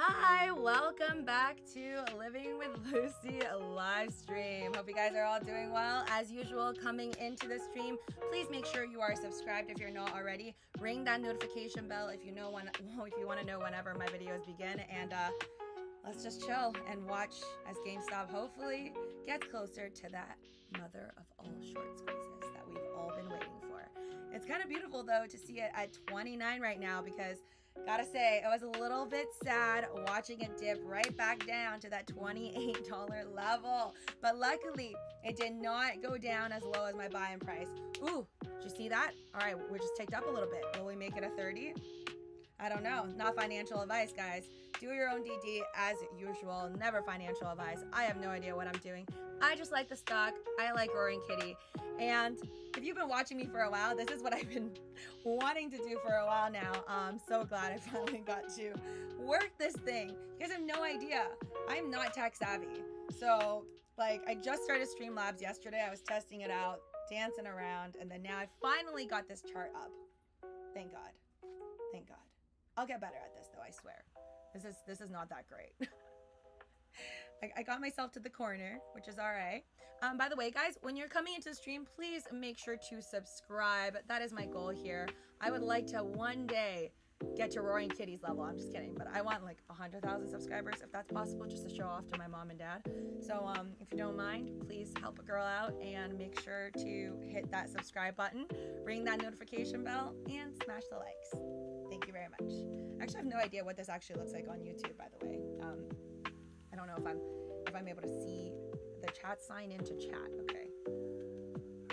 Hi, welcome back to Living with Lucy live stream. Hope you guys are all doing well. As usual, coming into the stream, please make sure you are subscribed if you're not already. Ring that notification bell if you want to know whenever my videos begin. And let's just chill and watch as Gamestop hopefully gets closer to that mother of all short squeezes that we've all been waiting for. It's kind of beautiful though to see it at 29 right now, because gotta say, I was a little bit sad watching it dip right back down to that $28 level. But luckily, it did not go down as low as my buy-in price. Ooh, did you see that? All right, we're just ticked up a little bit. Will we make it a 30? I don't know. Not financial advice, guys. Do your own DD as usual. Never financial advice. I have no idea what I'm doing. I just like the stock. I like Roaring Kitty. And if you've been watching me for a while, this is what I've been wanting to do for a while now. I'm so glad I finally got to work this thing. You guys have no idea. I'm not tech savvy. So like, I just started Streamlabs yesterday. I was testing it out, dancing around, and then now I finally got this chart up. Thank God. Thank God. I'll get better at this though, I swear. This is not that great. I got myself to the corner, which is all right. By the way, guys, when you're coming into the stream, please make sure to subscribe. That is my goal here. I would like to one day get to Roaring Kitty's level. I'm just kidding, but I want like 100,000 subscribers if that's possible, just to show off to my mom and dad. So if you don't mind, please help a girl out and make sure to hit that subscribe button, ring that notification bell, and smash the likes. Thank you very much. Actually, I have no idea what this actually looks like on YouTube, by the way. I don't know if I'm able to see the chat. Sign into chat. Okay.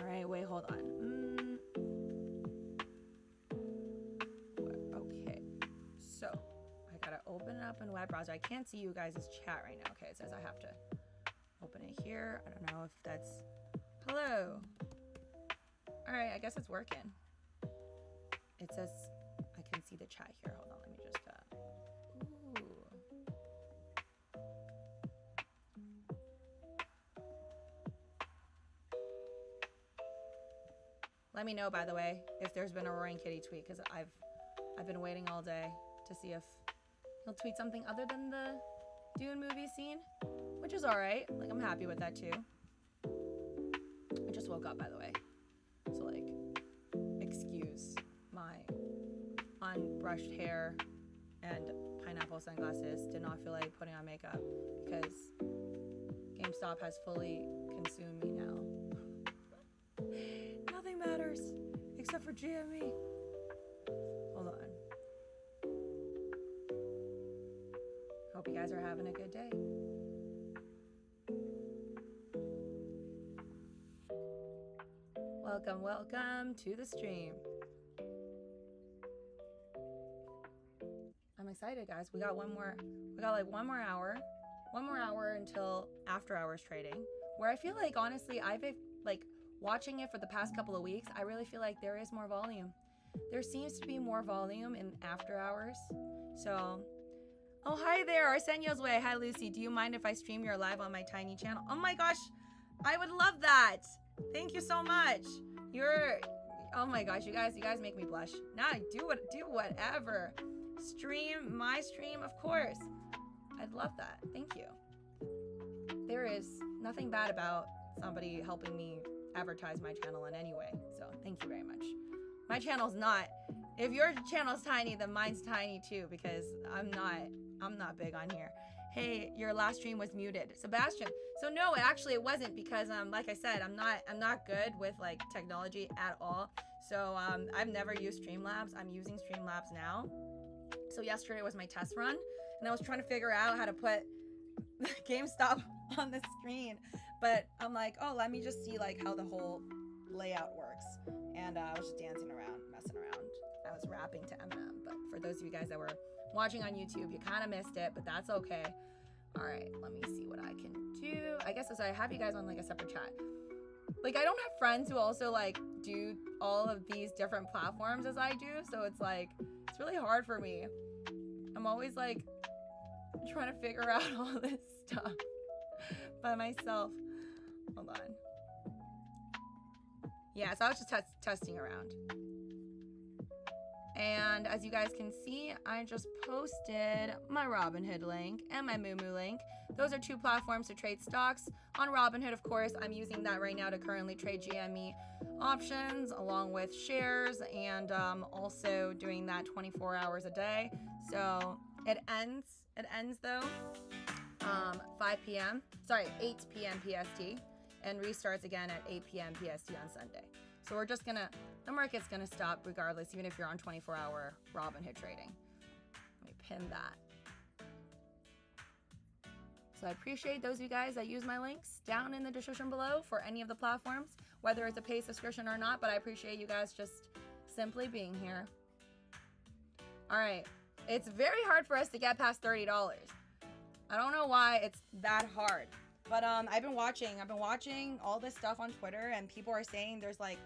All right. Wait. Hold on. Okay. So I gotta open it up in web browser. I can't see you guys' chat right now. Okay. It says I have to open it here. I don't know if that's hello. All right. I guess it's working. It says I can see the chat here. Hold on. Let me just let me know, by the way, if there's been a Roaring Kitty tweet, because I've been waiting all day to see if he'll tweet something other than the Dune movie scene, which is all right. Like, I'm happy with that too. I just woke up, by the way, so like, excuse my unbrushed hair and pineapple sunglasses. Did not feel like putting on makeup because GameStop has fully consumed me now. Nothing matters except for GME. Hold on. Hope you guys are having a good day. Welcome to the stream. I'm excited, guys. We got one more hour until after hours trading, where I feel like, honestly, I've like watching it for the past couple of weeks, I really feel like there is more volume. There seems to be more volume in after hours. So, oh, hi there, Arsenio's Way. Hi, Lucy. Do you mind if I stream your live on my tiny channel? Oh my gosh, I would love that. Thank you so much. Oh my gosh, you guys make me blush. Nah, do whatever. Stream my stream, of course. I'd love that. Thank you. There is nothing bad about somebody helping me advertise my channel in any way, so thank you very much. My channel's not, if your channel's tiny, then mine's tiny too, because I'm not big on here. Hey, your last stream was muted, Sebastian. So no, actually it wasn't, because like I said, I'm not good with like technology at all. So I've never used Streamlabs. I'm using Streamlabs now. So yesterday was my test run, and I was trying to figure out how to put GameStop on the screen, but I'm like, oh, let me just see like how the whole layout works. And I was just dancing around, messing around. I was rapping to Eminem, but for those of you guys that were watching on YouTube, you kind of missed it, but that's okay. All right, let me see what I can do. I guess I have you guys on like a separate chat. Like, I don't have friends who also like do all of these different platforms as I do, so it's like, it's really hard for me. I'm always like trying to figure out all this stuff by myself. Hold on. Yeah, so I was just testing around. And as you guys can see, I just posted my Robinhood link and my MOOMOO link. Those are two platforms to trade stocks. On Robinhood, of course, I'm using that right now to currently trade GME options along with shares, and also doing that 24 hours a day. So it ends though 8 p.m. PST, and restarts again at 8 p.m. PST on Sunday. So we're just gonna, the market's gonna stop regardless, even if you're on 24-hour Robinhood trading. Let me pin that. So I appreciate those of you guys that use my links down in the description below for any of the platforms, whether it's a paid subscription or not, but I appreciate you guys just simply being here. All right, it's very hard for us to get past $30. I don't know why it's that hard. But I've been watching all this stuff on Twitter, and people are saying there's like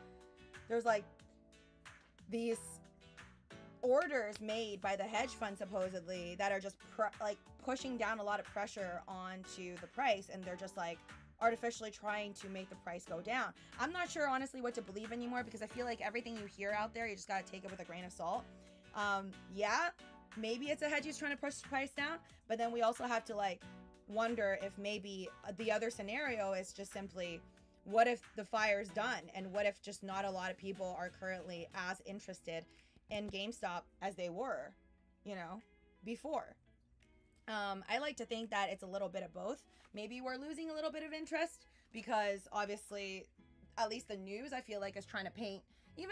these orders made by the hedge fund supposedly that are just pushing down a lot of pressure onto the price, and they're just like artificially trying to make the price go down. I'm not sure honestly what to believe anymore, because I feel like everything you hear out there, you just gotta take it with a grain of salt. Yeah, maybe it's a hedge who's trying to push the price down, but then we also have to like wonder if maybe the other scenario is just simply, what if the fire's done, and what if just not a lot of people are currently as interested in GameStop as they were, you know, before. I like to think that it's a little bit of both. Maybe we're losing a little bit of interest because obviously, at least the news, I feel like, is trying to paint,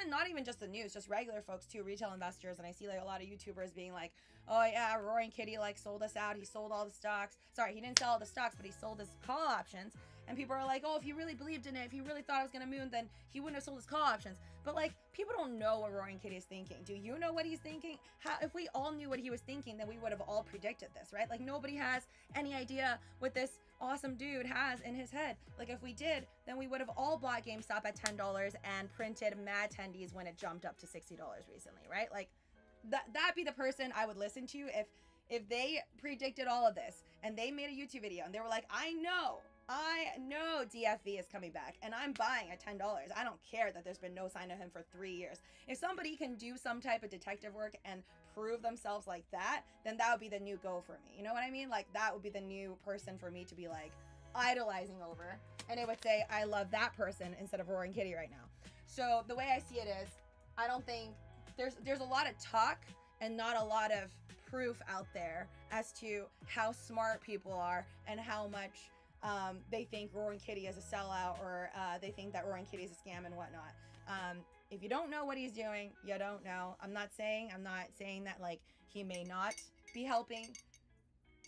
not even just the news, just regular folks too, retail investors. And I see like a lot of YouTubers being like, oh yeah, Roaring Kitty like sold us out. He sold all the stocks. Sorry, he didn't sell all the stocks, but he sold his call options. And people are like, oh, if he really believed in it, if he really thought it was gonna moon, then he wouldn't have sold his call options. But like, people don't know what Roaring Kitty is thinking. Do you know what he's thinking? If we all knew what he was thinking, then we would have all predicted this, right? Like, nobody has any idea what this awesome dude has in his head. Like, if we did, then we would have all bought GameStop at $10 and printed mad tendies when it jumped up to $60 recently, right? Like, that'd be the person I would listen to if they predicted all of this and they made a YouTube video and they were like, I know DFV is coming back and I'm buying at $10. I don't care that there's been no sign of him for 3 years. If somebody can do some type of detective work and prove themselves like that, then that would be the new go for me. You know what I mean? Like, that would be the new person for me to be like idolizing over. And it would say, I love that person instead of Roaring Kitty right now. So the way I see it is, I don't think there's a lot of talk and not a lot of proof out there as to how smart people are and how much they think Roaring Kitty is a sellout, or they think that Roaring Kitty is a scam and whatnot. If you don't know what he's doing, you don't know. I'm not saying that like he may not be helping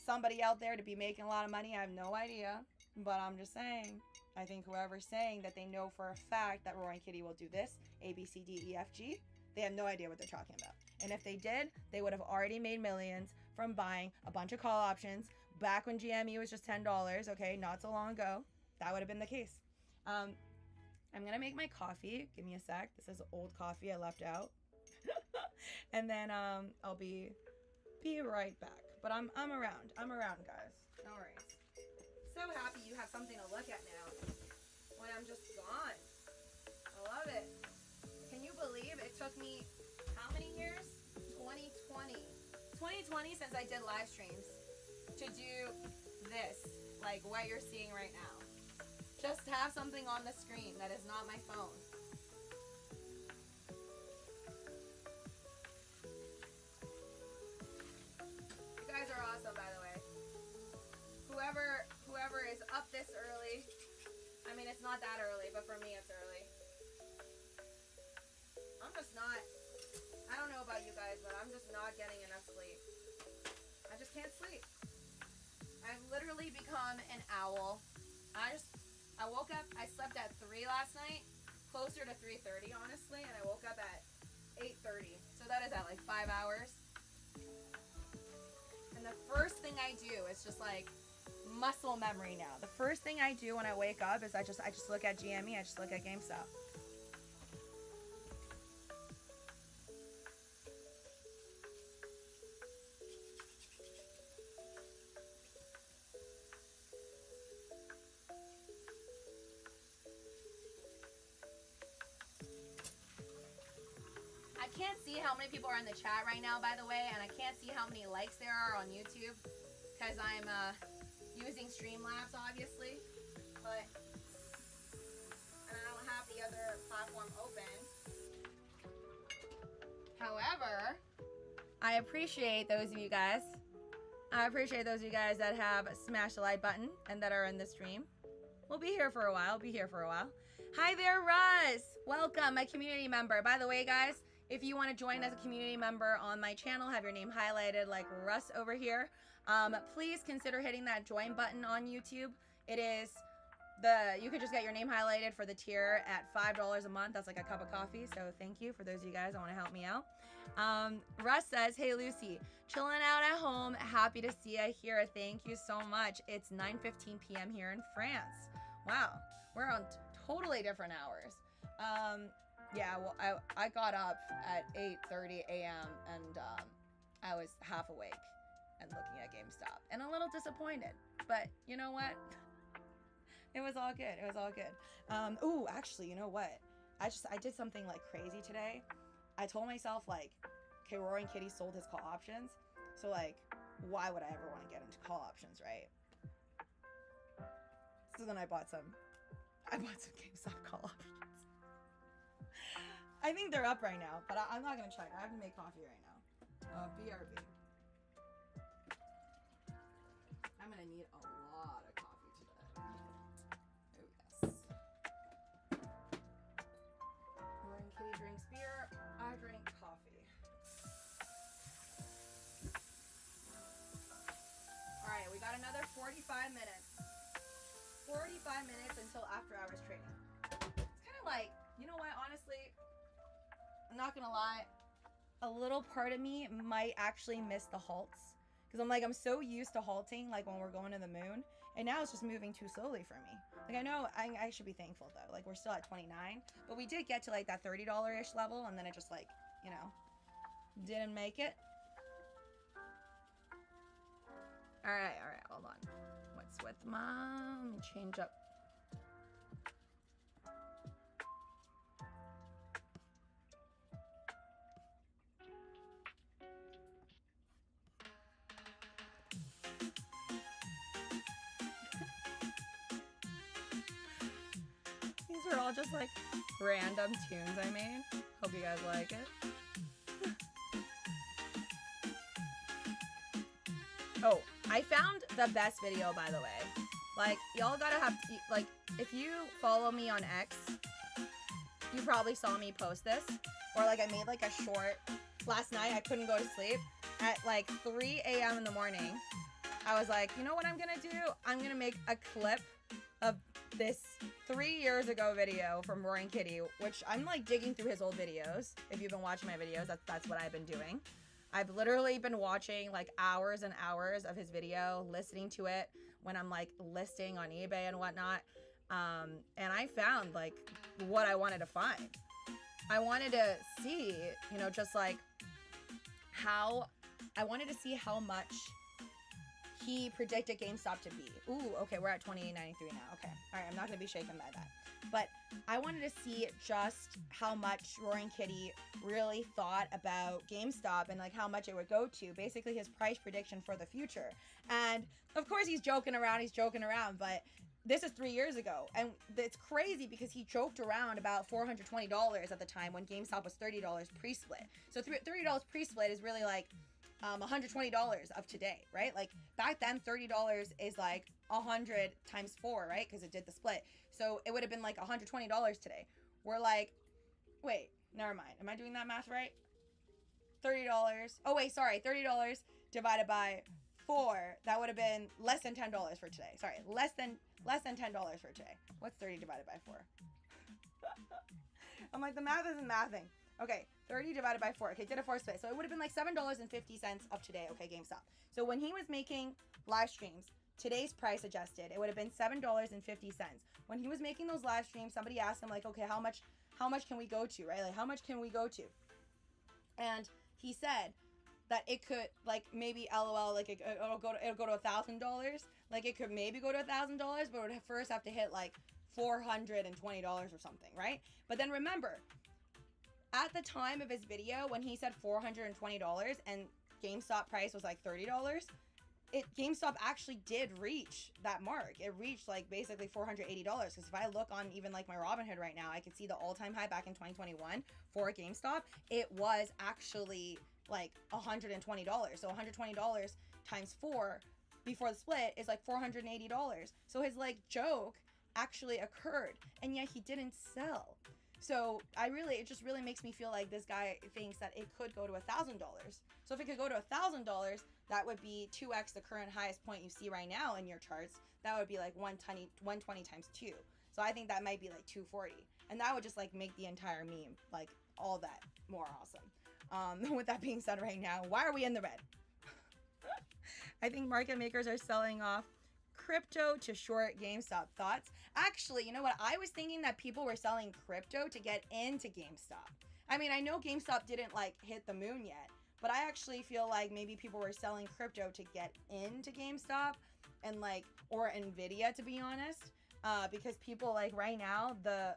somebody out there to be making a lot of money. I have no idea, but I'm just saying, I think whoever's saying that they know for a fact that Roaring Kitty will do this, A, B, C, D, E, F, G, they have no idea what they're talking about. And if they did, they would have already made millions from buying a bunch of call options back when GME was just $10, okay, not so long ago. That would have been the case. I'm gonna make my coffee. Give me a sec. This is old coffee I left out. And then I'll be right back. But I'm around. I'm around, guys. No worries. So happy you have something to look at now when I'm just gone. I love it. Can you believe it took me how many years? 2020 since I did live streams to do this, like what you're seeing right now. Just to have something on the screen that is not my phone. You guys are awesome, by the way. Whoever is up this early, I mean, it's not that early, but for me it's early. I'm just not, I don't know about you guys, but I'm just not getting enough sleep. I just can't sleep. I've literally become an owl. I woke up, I slept at 3 last night, closer to 3:30 honestly, and I woke up at 8:30. So that is at like 5 hours. And the first thing I do is just like muscle memory now. The first thing I do when I wake up is I just look at GME, I just look at GameStop. I can't see see how many people are in the chat right now, by the way, and I can't see how many likes there are on YouTube because I'm using Streamlabs, obviously, but and I don't have the other platform open. However, I appreciate those of you guys. I appreciate those of you guys that have smashed the like button and that are in the stream. We'll be here for a while. Be here for a while. Hi there, Russ. Welcome, my community member. By the way, guys, if you want to join as a community member on my channel, have your name highlighted like Russ over here, please consider hitting that join button on YouTube. It is you could just get your name highlighted for the tier at $5 a month. That's like a cup of coffee. So thank you for those of you guys that want to help me out. Russ says, hey Lucy, chilling out at home. Happy to see you here. Thank you so much. It's 9:15 p.m. here in France. Wow, we're on totally different hours. Yeah, well, I got up at 8:30 a.m. and I was half awake and looking at Gamestop and a little disappointed. But you know what? It was all good. It was all good. Ooh, actually, you know what? I did something like crazy today. I told myself like, okay, Roaring Kitty sold his call options. So like, why would I ever want to get into call options, right? So then I bought some GameStop call options. I think they're up right now, but I'm not gonna check. I have to make coffee right now. BRB. I'm gonna need a lot of coffee today. Oh yes. Roaring Kitty drinks beer. I drink coffee. All right, we got another 45 minutes. 45 minutes until after hours trading. It's kind of like, you know what, honestly, I'm not gonna lie, a little part of me might actually miss the halts, because I'm so used to halting like when we're going to the moon, and now it's just moving too slowly for me. Like I know I should be thankful though, like we're still at 29, but we did get to like that $30-ish level, and then it just like, you know, didn't make it. All right, hold on. What's with mom? Let me change up. These are all just like random tunes I made. Hope you guys like it. Oh, I found the best video, by the way. Like, y'all gotta have to, like, if you follow me on X, you probably saw me post this. Or like I made like a short, last night I couldn't go to sleep. At like 3 a.m. in the morning, I was like, you know what I'm gonna do? I'm gonna make a clip of this 3 years ago video from Roaring Kitty, which I'm like digging through his old videos. If you've been watching my videos, that's what I've been doing. I've literally been watching like hours and hours of his video, listening to it when I'm like listing on eBay and whatnot. And I found like what I wanted to find. I wanted to see, you know, just like how, I wanted to see how much he predicted GameStop to be. Ooh, okay, we're at 28.93 now. Okay, all right, I'm not gonna be shaken by that. But I wanted to see just how much Roaring Kitty really thought about GameStop and like how much it would go to. Basically his price prediction for the future. And of course he's joking around, but this is 3 years ago. And it's crazy because he joked around about $420 at the time when GameStop was $30 pre-split. So $30 pre-split is really like $120 of today, right? Like back then $30 is like 100 times 4, right? Because it did the split. So it would have been like $120 today. We're like, wait, never mind. Am I doing that math right? $30. Oh wait, sorry. $30 divided by 4. That would have been less than $10 for today. Sorry, less than $10 for today. What's 30 divided by 4? I'm like, the math isn't mathing. Okay, 30 divided by 4. Okay, did a 4 split. So it would have been like $7.50 of today. Okay, GameStop. So when he was making live streams, today's price adjusted, it would have been $7.50. When he was making those live streams, somebody asked him like, okay, how much can we go to, right? Like, how much can we go to? And he said that it could, like, maybe LOL, like it'll go to $1,000. Like it could maybe go to $1,000, but it would first have to hit like $420 or something, right? But then remember, at the time of his video when he said $420 and GameStop price was like $30, GameStop actually did reach that mark. It reached like basically $480, because if I look on even like my Robinhood right now, I can see the all-time high back in 2021 for GameStop. It was actually like $120. So $120 times 4 before the split is like $480. So his like joke actually occurred, and yet he didn't sell. So it just really makes me feel like this guy thinks that it could go to $1,000. So if it could go to $1,000, that would be 2x the current highest point you see right now in your charts. That would be like 120 times 2. So I think that might be like 240, and that would just like make the entire meme like all that more awesome. With that being said, right now, why are we in the red? I think market makers are selling off crypto to short GameStop. Thoughts? Actually, you know what? I was thinking that people were selling crypto to get into GameStop. I mean, I know GameStop didn't like hit the moon yet, but I actually feel like maybe people were selling crypto to get into GameStop and like, or Nvidia, to be honest, because people like right now, the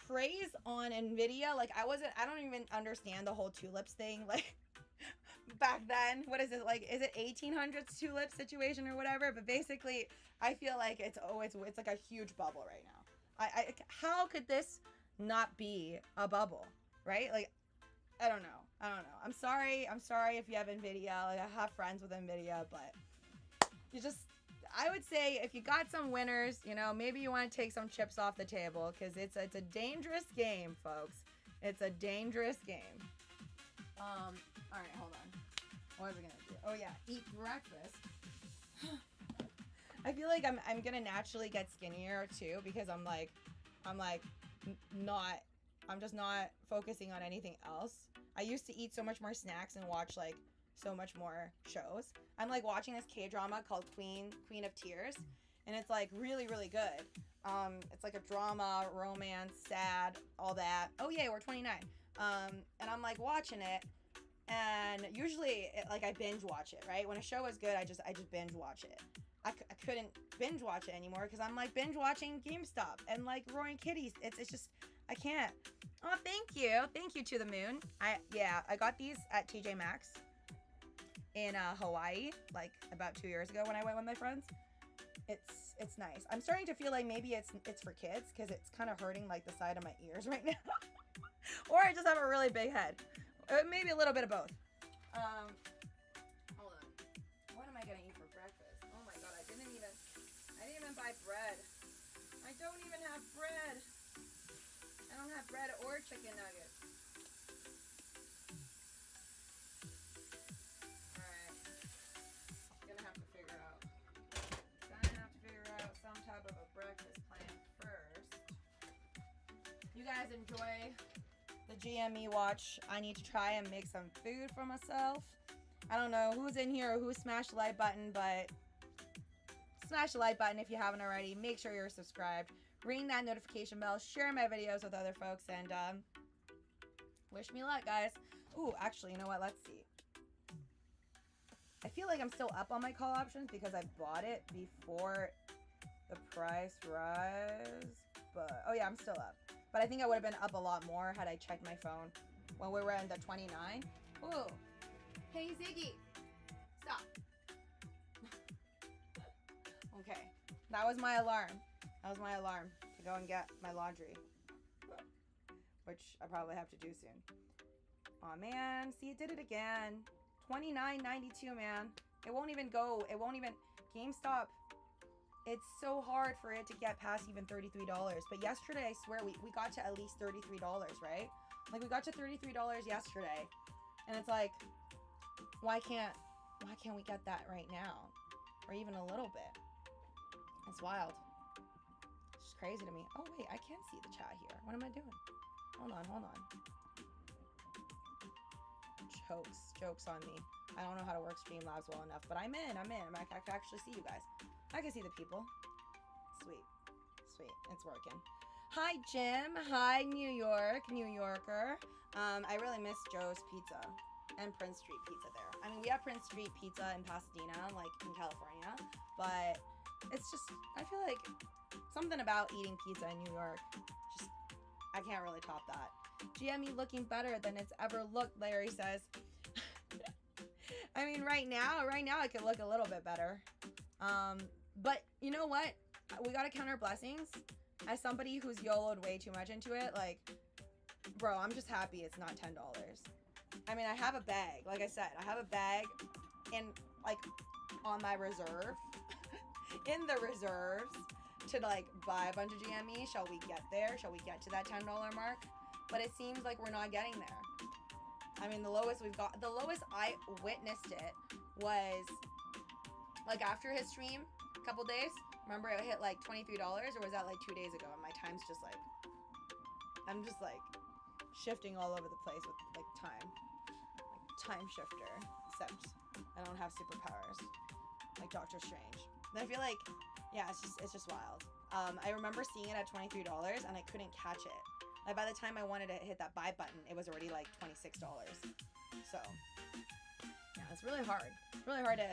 craze on Nvidia, like I don't even understand the whole tulips thing. Like back then, what is it, like, is it 1800s tulip situation or whatever? But basically I feel like it's like a huge bubble right now. How could this not be a bubble, right? Like I don't know. I'm sorry if you have Nvidia. Like, I have friends with Nvidia, but I would say if you got some winners, you know, maybe you want to take some chips off the table, because it's a dangerous game, folks. It's a dangerous game. All right, hold on. What are we gonna do? Oh yeah, eat breakfast. I feel like I'm gonna naturally get skinnier too, because I'm just not focusing on anything else. I used to eat so much more snacks and watch like so much more shows. I'm like watching this K-drama called Queen of Tears, and it's like really, really good. It's like a drama, romance, sad, all that. Oh yeah, we're 29. And I'm like watching it, and usually like I binge watch it, right? When a show is good, I just binge watch it. I couldn't binge watch it anymore because I'm like binge watching GameStop and like Roaring Kitties. It's just, I can't. Oh, thank you to the moon. I got these at TJ Maxx in Hawaii like about 2 years ago when I went with my friends. It's nice. I'm starting to feel like maybe it's for kids, because it's kind of hurting like the side of my ears right now. Or I just have a really big head. Maybe a little bit of both. Hold on. What am I gonna eat for breakfast? Oh my god, I didn't even buy bread. I don't even have bread. I don't have bread or chicken nuggets. Alright. Gonna have to figure out some type of a breakfast plan first. You guys enjoy the GME watch. I need to try and make some food for myself. I don't know who's in here or who smashed the like button, but smash the like button if you haven't already. Make sure you're subscribed. Ring that notification bell. Share my videos with other folks, and wish me luck, guys. Ooh, actually, you know what? Let's see. I feel like I'm still up on my call options because I bought it before the price rise. But oh yeah, I'm still up. But I think I would have been up a lot more had I checked my phone when we were in the 29. Ooh. Hey, Ziggy. Stop. Okay. That was my alarm. That was my alarm to go and get my laundry, which I probably have to do soon. Aw, man. See, it did it again. $29.92, man. It won't even go. It won't even. GameStop. It's so hard for it to get past even $33. But yesterday, I swear, we got to at least $33, right? Like, we got to $33 yesterday. And it's like, why can't we get that right now? Or even a little bit. It's wild. It's just crazy to me. Oh, wait, I can't see the chat here. What am I doing? Hold on. Jokes on me. I don't know how to work Streamlabs well enough, but I'm in. I can actually see you guys. I can see the people. Sweet. It's working. Hi, Jim. Hi, New Yorker. I really miss Joe's Pizza and Prince Street Pizza there. I mean, we have Prince Street Pizza in Pasadena, like in California, but it's just, I feel like something about eating pizza in New York, just, I can't really top that. GME looking better than it's ever looked, Larry says. I mean, right now it could look a little bit better. But you know what? We gotta count our blessings. As somebody who's YOLO'd way too much into it, like, bro, I'm just happy it's not $10. I mean, I have a bag. Like I said, I have a bag in, like, on my reserve. In the reserves to, like, buy a bunch of GME. Shall we get there? Shall we get to that $10 mark? But it seems like we're not getting there. I mean, the lowest I witnessed it was, like, after his stream, a couple days. Remember it hit like $23, or was that like 2 days ago? And my time's just like, I'm just like shifting all over the place with like time shifter, except I don't have superpowers like Doctor Strange. And I feel like, yeah, it's just wild. I remember seeing it at $23 and I couldn't catch it. Like by the time I wanted to hit that buy button, it was already like $26. So yeah, it's really hard. It's really hard to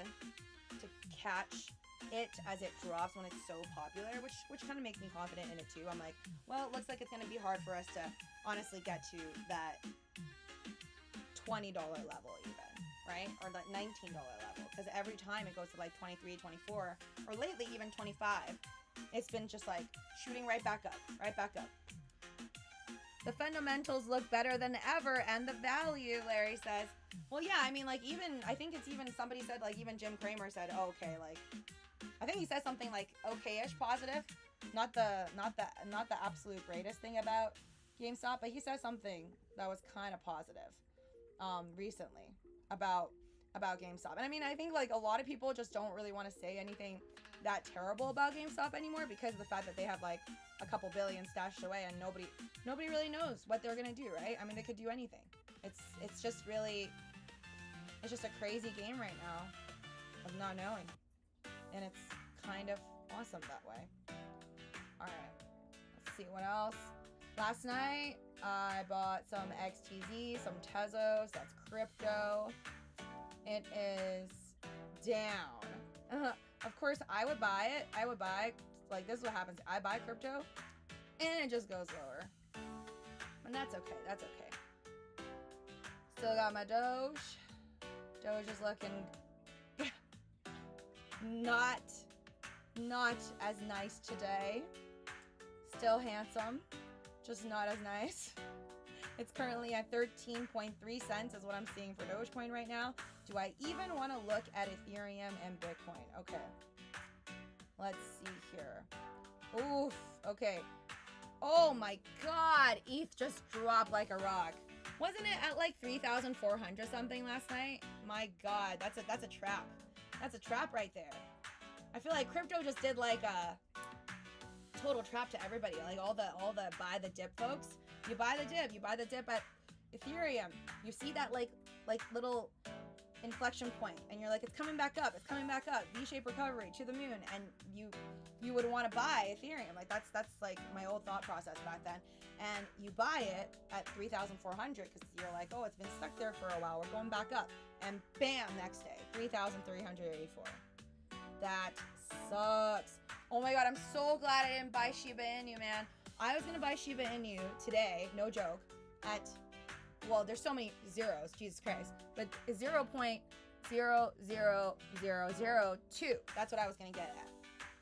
catch it as it drops when it's so popular, which kind of makes me confident in it too. I'm like, well, it looks like it's going to be hard for us to honestly get to that $20 level even, right? Or that $19 level, because every time it goes to like 23, 24, or lately even 25, it's been just like shooting right back up. The fundamentals look better than ever, and the value, Larry says. Well, yeah, I mean, like, even, I think it's even, somebody said, like, even Jim Cramer said, oh, okay, like, I think he said something like okay-ish positive, not the absolute greatest thing about GameStop, but he said something that was kind of positive recently about GameStop. And I mean, I think like a lot of people just don't really want to say anything that terrible about GameStop anymore because of the fact that they have like a couple billion stashed away and nobody really knows what they're gonna do, right? I mean, they could do anything. It's just a crazy game right now of not knowing. And it's kind of awesome that way. All right, let's see what else. Last night, I bought some XTZ, some Tezos, that's crypto. It is down. Of course, I would buy it. Like, this is what happens. I buy crypto, and it just goes lower. And that's okay, that's okay. Still got my Doge. Doge is looking not as nice today. Still handsome, just not as nice. It's currently at 13.3 cents is what I'm seeing for Dogecoin right now. Do I even want to look at Ethereum and Bitcoin? Okay, let's see here. Oof, okay. Oh my God, ETH just dropped like a rock. Wasn't it at like 3,400 something last night? My God, that's a trap. That's a trap right there. I feel like crypto just did like a total trap to everybody. Like all the buy the dip folks. You buy the dip at Ethereum. You see that like little inflection point and you're like, it's coming back up, V-shaped recovery to the moon, and you would want to buy Ethereum. Like that's like my old thought process back then. And you buy it at 3,400 because you're like, oh, it's been stuck there for a while, we're going back up, and bam, next day 3,384. That sucks. Oh my God, I'm so glad I didn't buy Shiba Inu, man. I was gonna buy Shiba Inu today, no joke, at, well, there's so many zeros, Jesus Christ, but 0.00002. That's what I was gonna get at.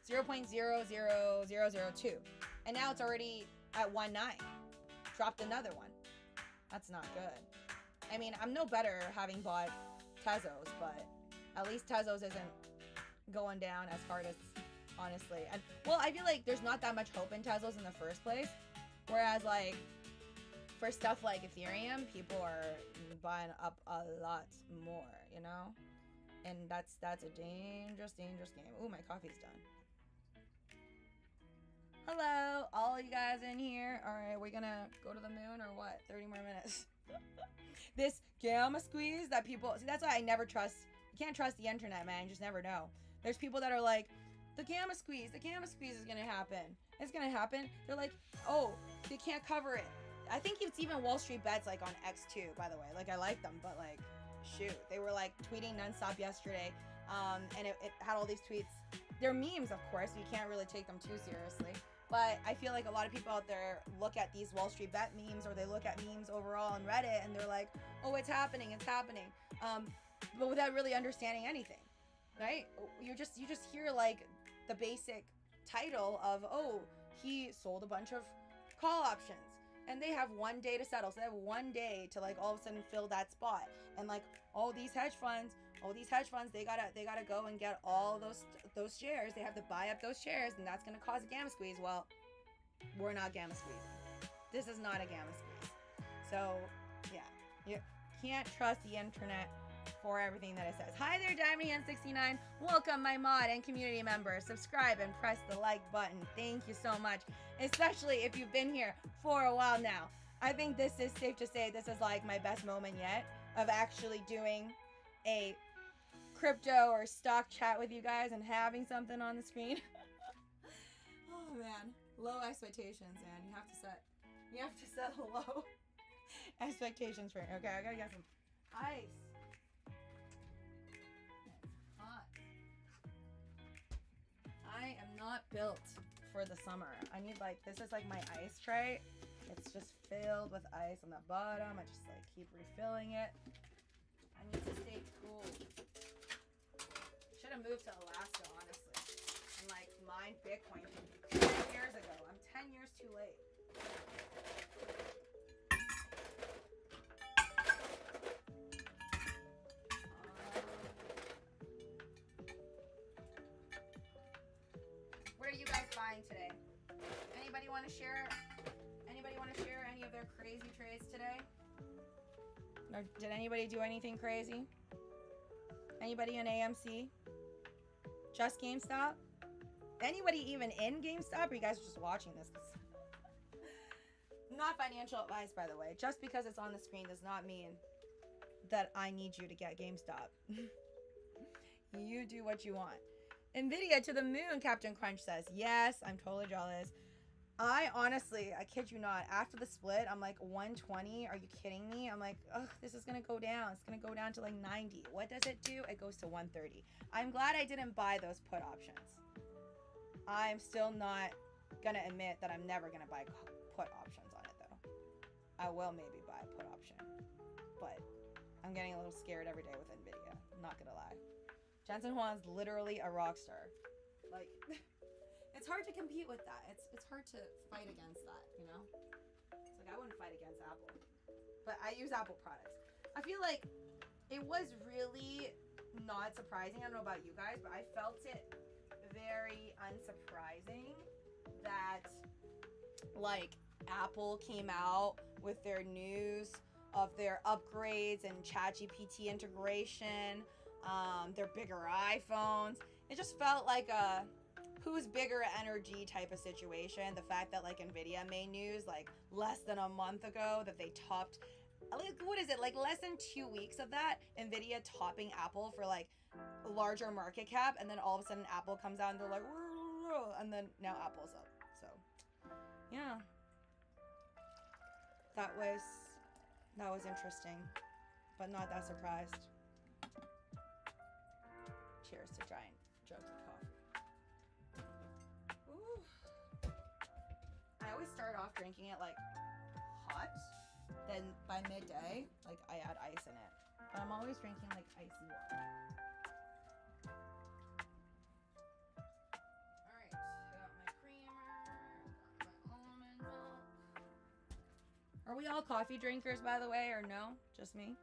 0.00002. And now it's already at 1.9. Dropped another one. That's not good. I mean, I'm no better having bought Tezos, but at least Tezos isn't going down as hard as, honestly. And well, I feel like there's not that much hope in Tezos in the first place. Whereas like for stuff like Ethereum, people are buying up a lot more, you know? And that's a dangerous game. Ooh, my coffee's done. Hello, all you guys in here. All right, we're gonna go to the moon or what? 30 more minutes. This gamma squeeze that people, see, that's why I never trust, you can't trust the internet, man. You just never know. There's people that are like, the gamma squeeze is gonna happen. It's gonna happen. They're like, oh, they can't cover it. I think it's even Wall Street Bets like on X2, by the way. Like, I like them, but like, shoot. They were like tweeting nonstop yesterday. And it had all these tweets. They're memes, of course. You can't really take them too seriously. But I feel like a lot of people out there look at these Wall Street bet memes, or they look at memes overall on Reddit, and they're like, oh, it's happening, it's happening. But without really understanding anything, right? You just hear like the basic title of, oh, he sold a bunch of call options, and they have 1 day to settle. So they have 1 day to like all of a sudden fill that spot. And like all these hedge funds, they gotta go and get all those shares. They have to buy up those shares, and that's gonna cause a gamma squeeze. Well, we're not gamma squeezing. This is not a gamma squeeze. So yeah, you can't trust the internet for everything that it says. Hi there, Diamond69. Welcome, my mod and community members. Subscribe and press the like button. Thank you so much, especially if you've been here for a while now. I think this is safe to say this is like my best moment yet of actually doing a crypto or stock chat with you guys and having something on the screen. Oh man, low expectations, man. You have to set low expectations for it. Okay, I gotta get some ice. It's hot. I am not built for the summer. I need like, this is like my ice tray. It's just filled with ice on the bottom. I just like keep refilling it. I need to stay cool. Should have moved to Alaska, honestly, and like mined Bitcoin 10 years ago. I'm 10 years too late. What are you guys buying today? Anybody want to share? Anybody want to share any of their crazy trades today? Or did anybody do anything crazy? Anybody in AMC? Just GameStop? Anybody even in GameStop? Or you guys are just watching this? Not financial advice, by the way. Just because it's on the screen does not mean that I need you to get GameStop. You do what you want. Nvidia to the moon, Captain Crunch says. Yes, I'm totally jealous. I honestly, I kid you not, after the split, I'm like 120. Are you kidding me? I'm like, ugh, this is going to go down. It's going to go down to like 90. What does it do? It goes to 130. I'm glad I didn't buy those put options. I'm still not going to admit that I'm never going to buy put options on it, though. I will maybe buy a put option. But I'm getting a little scared every day with Nvidia. I'm not going to lie. Jensen Huang's literally a rock star. Like... It's hard to compete with that. It's hard to fight against that, you know? It's like I wouldn't fight against Apple. But I use Apple products. I feel like it was really not surprising. I don't know about you guys, but I felt it very unsurprising that like Apple came out with their news of their upgrades and ChatGPT integration, their bigger iPhones. It just felt like a who's bigger energy type of situation. The fact that like Nvidia made news like less than a month ago that they topped, like what is it, like less than 2 weeks of that, Nvidia topping Apple for like a larger market cap, and then all of a sudden Apple comes out and they're like, and then now Apple's up. So yeah, that was interesting, but not that surprised. Cheers to giant jugs of coffee. I always start off drinking it like hot, then by midday, like I add ice in it. But I'm always drinking like icy water. Alright, got my creamer, got my almond milk. Are we all coffee drinkers, by the way, or no? Just me?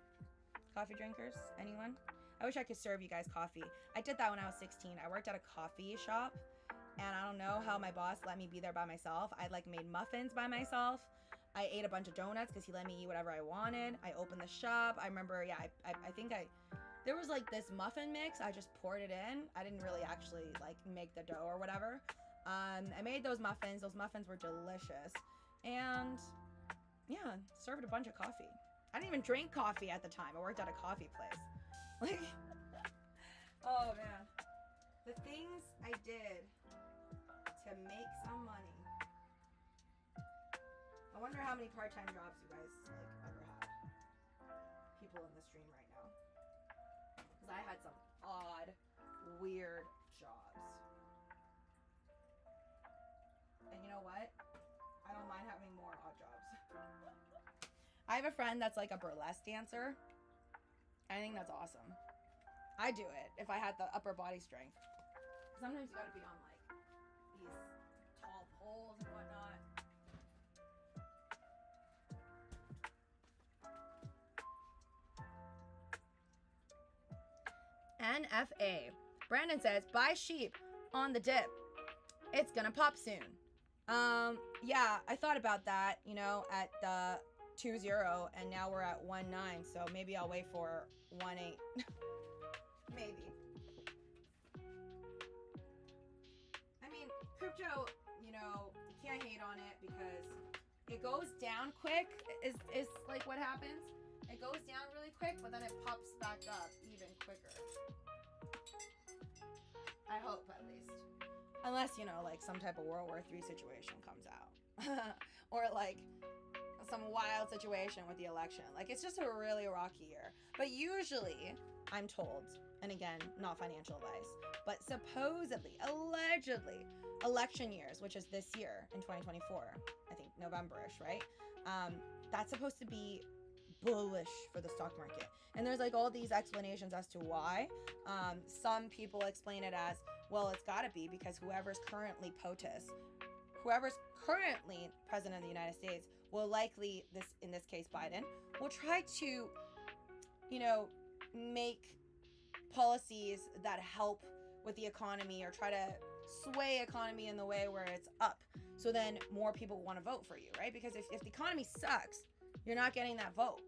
Coffee drinkers? Anyone? I wish I could serve you guys coffee. I did that when I was 16. I worked at a coffee shop. And I don't know how my boss let me be there by myself. I like made muffins by myself. I ate a bunch of donuts because he let me eat whatever I wanted. I opened the shop. I remember, yeah, I think there was like this muffin mix. I just poured it in. I didn't really actually like make the dough or whatever. I made those muffins. Those muffins were delicious. And yeah, served a bunch of coffee. I didn't even drink coffee at the time. I worked at a coffee place. Like, oh man. The things I did to make some money. I wonder how many part-time jobs you guys like ever had. People in the stream right now. Because I had some odd, weird jobs. And you know I have a friend that's like a burlesque dancer. I think that's awesome. I do it if I had the upper body strength. Sometimes you gotta be on like these tall poles and whatnot. NFA. Brandon says, buy sheep on the dip. It's gonna pop soon. Yeah, I thought about that, you know, at the 2.0, and now we're at 1.9, so maybe I'll wait for 1.8. Maybe. I mean, crypto, you know, you can't hate on it because it goes down quick, is like what happens. It goes down really quick, but then it pops back up even quicker. I hope, at least. Unless, you know, like some type of World War III situation comes out. Or like some wild situation with the election. Like, it's just a really rocky year. But usually, I'm told, and again, not financial advice, but supposedly, allegedly, election years, which is this year in 2024, I think November-ish, right? That's supposed to be bullish for the stock market. And there's like all these explanations as to why. Some people explain it as, well, it's got to be because whoever's currently president of the United States will likely, in this case Biden, will try to, you know, make policies that help with the economy or try to sway economy in the way where it's up. So then more people want to vote for you, right? Because if the economy sucks, you're not getting that vote.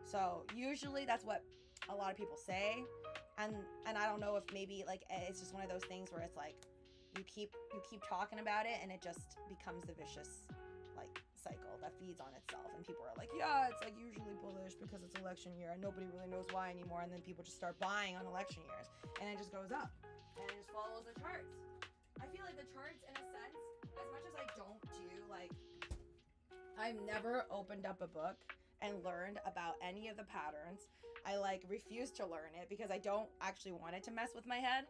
So usually that's what a lot of people say. And I don't know if maybe like it's just one of those things where it's like you keep talking about it and it just becomes the vicious like cycle that feeds on itself, and people are like, yeah, it's like usually bullish because it's election year and nobody really knows why anymore, and then people just start buying on election years and it just goes up and it just follows the charts. I feel like the charts, in a sense, as much as I don't do, like, I've never opened up a book and learned about any of the patterns. I like refuse to learn it because I don't actually want it to mess with my head.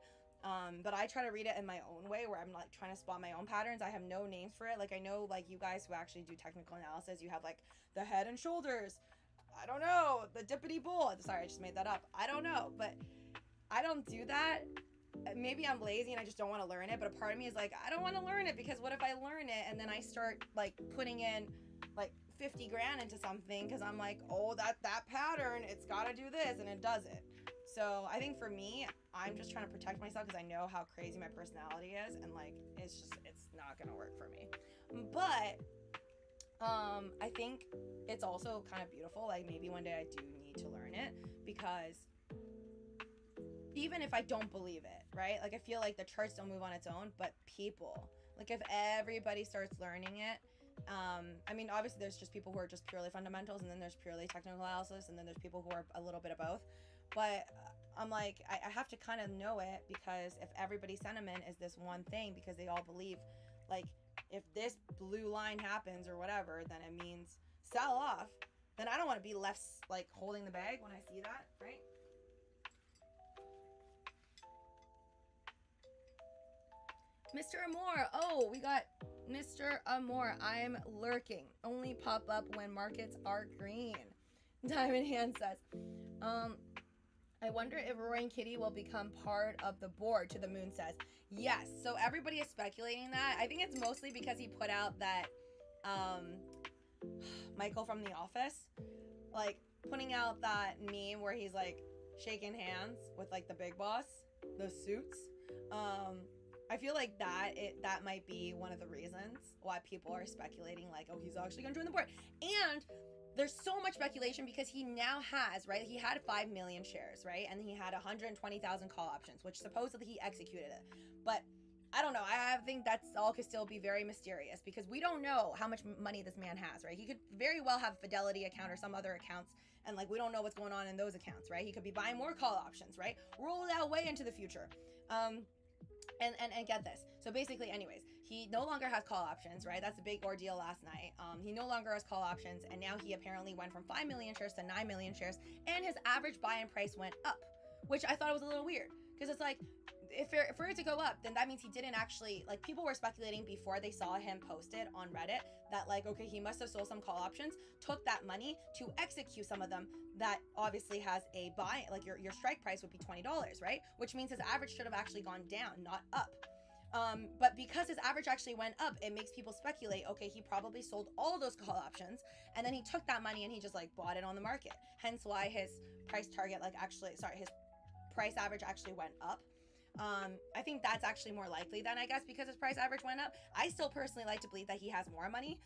But I try to read it in my own way where I'm like trying to spot my own patterns. I have no names for it. Like, I know like you guys who actually do technical analysis, you have like the head and shoulders. I don't know, the dippity bull. Sorry, I just made that up. I don't know, but I don't do that. Maybe I'm lazy and I just don't want to learn it, but a part of me is like, I don't want to learn it because what if I learn it and then I start like putting in like 50 grand into something because I'm like, oh, that pattern, it's got to do this, and it doesn't. So I think for me, I'm just trying to protect myself because I know how crazy my personality is, and like it's not gonna work for me. But I think it's also kind of beautiful. Like, maybe one day I do need to learn it, because even if I don't believe it, right? Like, I feel like the charts don't move on its own, but people, like, if everybody starts learning it, I mean, obviously there's just people who are just purely fundamentals, and then there's purely technical analysis, and then there's people who are a little bit of both. But I'm like, I have to kind of know it, because if everybody's sentiment is this one thing, because they all believe, like, if this blue line happens or whatever, then it means sell off, then I don't want to be left, like, holding the bag when I see that, right? Mr. Amore. Oh, we got Mr. Amore. I'm lurking. Only pop up when markets are green. Diamond Hand says, I wonder if Roaring Kitty will become part of the board. To the Moon says, yes. So everybody is speculating that. I think it's mostly because he put out that Michael from The Office, like, putting out that meme where he's like shaking hands with like the big boss, the suits. I feel like that might be one of the reasons why people are speculating, like, oh, he's actually gonna join the board. And there's so much speculation because he now has, right? He had 5 million shares, right? And he had 120,000 call options, which supposedly he executed it. But I don't know. I think that's all could still be very mysterious, because we don't know how much money this man has, right? He could very well have a Fidelity account or some other accounts, and like, we don't know what's going on in those accounts, right? He could be buying more call options, right? Roll that way into the future. And get this. So basically, anyways, he no longer has call options, right? That's a big ordeal last night. He no longer has call options, and now he apparently went from 5 million shares to 9 million shares, and his average buy-in price went up, which I thought was a little weird, because it's like, for it to go up, then that means he didn't actually, like, people were speculating before they saw him post it on Reddit that, like, okay, he must have sold some call options, took that money to execute some of them that obviously has a buy, like your strike price would be $20, right? Which means his average should have actually gone down, not up. But because his average actually went up, it makes people speculate, okay, he probably sold all those call options and then he took that money and he just like bought it on the market. Hence why his price target, like his price average actually went up. I think that's actually more likely than, I guess, because his price average went up. I still personally like to believe that he has more money,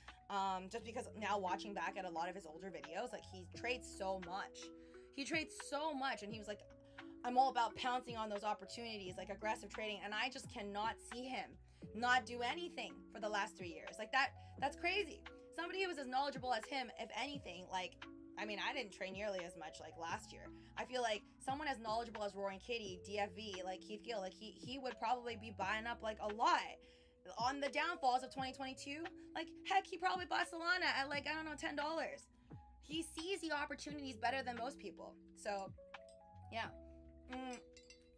just because now watching back at a lot of his older videos, like he trades so much. He trades so much, and he was like, I'm all about pouncing on those opportunities, like aggressive trading, and I just cannot see him not do anything for the last 3 years. Like that's crazy. Somebody who was as knowledgeable as him, if anything, like, I mean, I didn't trade nearly as much like last year. I feel like someone as knowledgeable as Roaring Kitty, DFV, like Keith Gill, like he would probably be buying up like a lot on the downfalls of 2022. Like, heck, he probably bought Solana at like, I don't know, $10. He sees the opportunities better than most people. So yeah.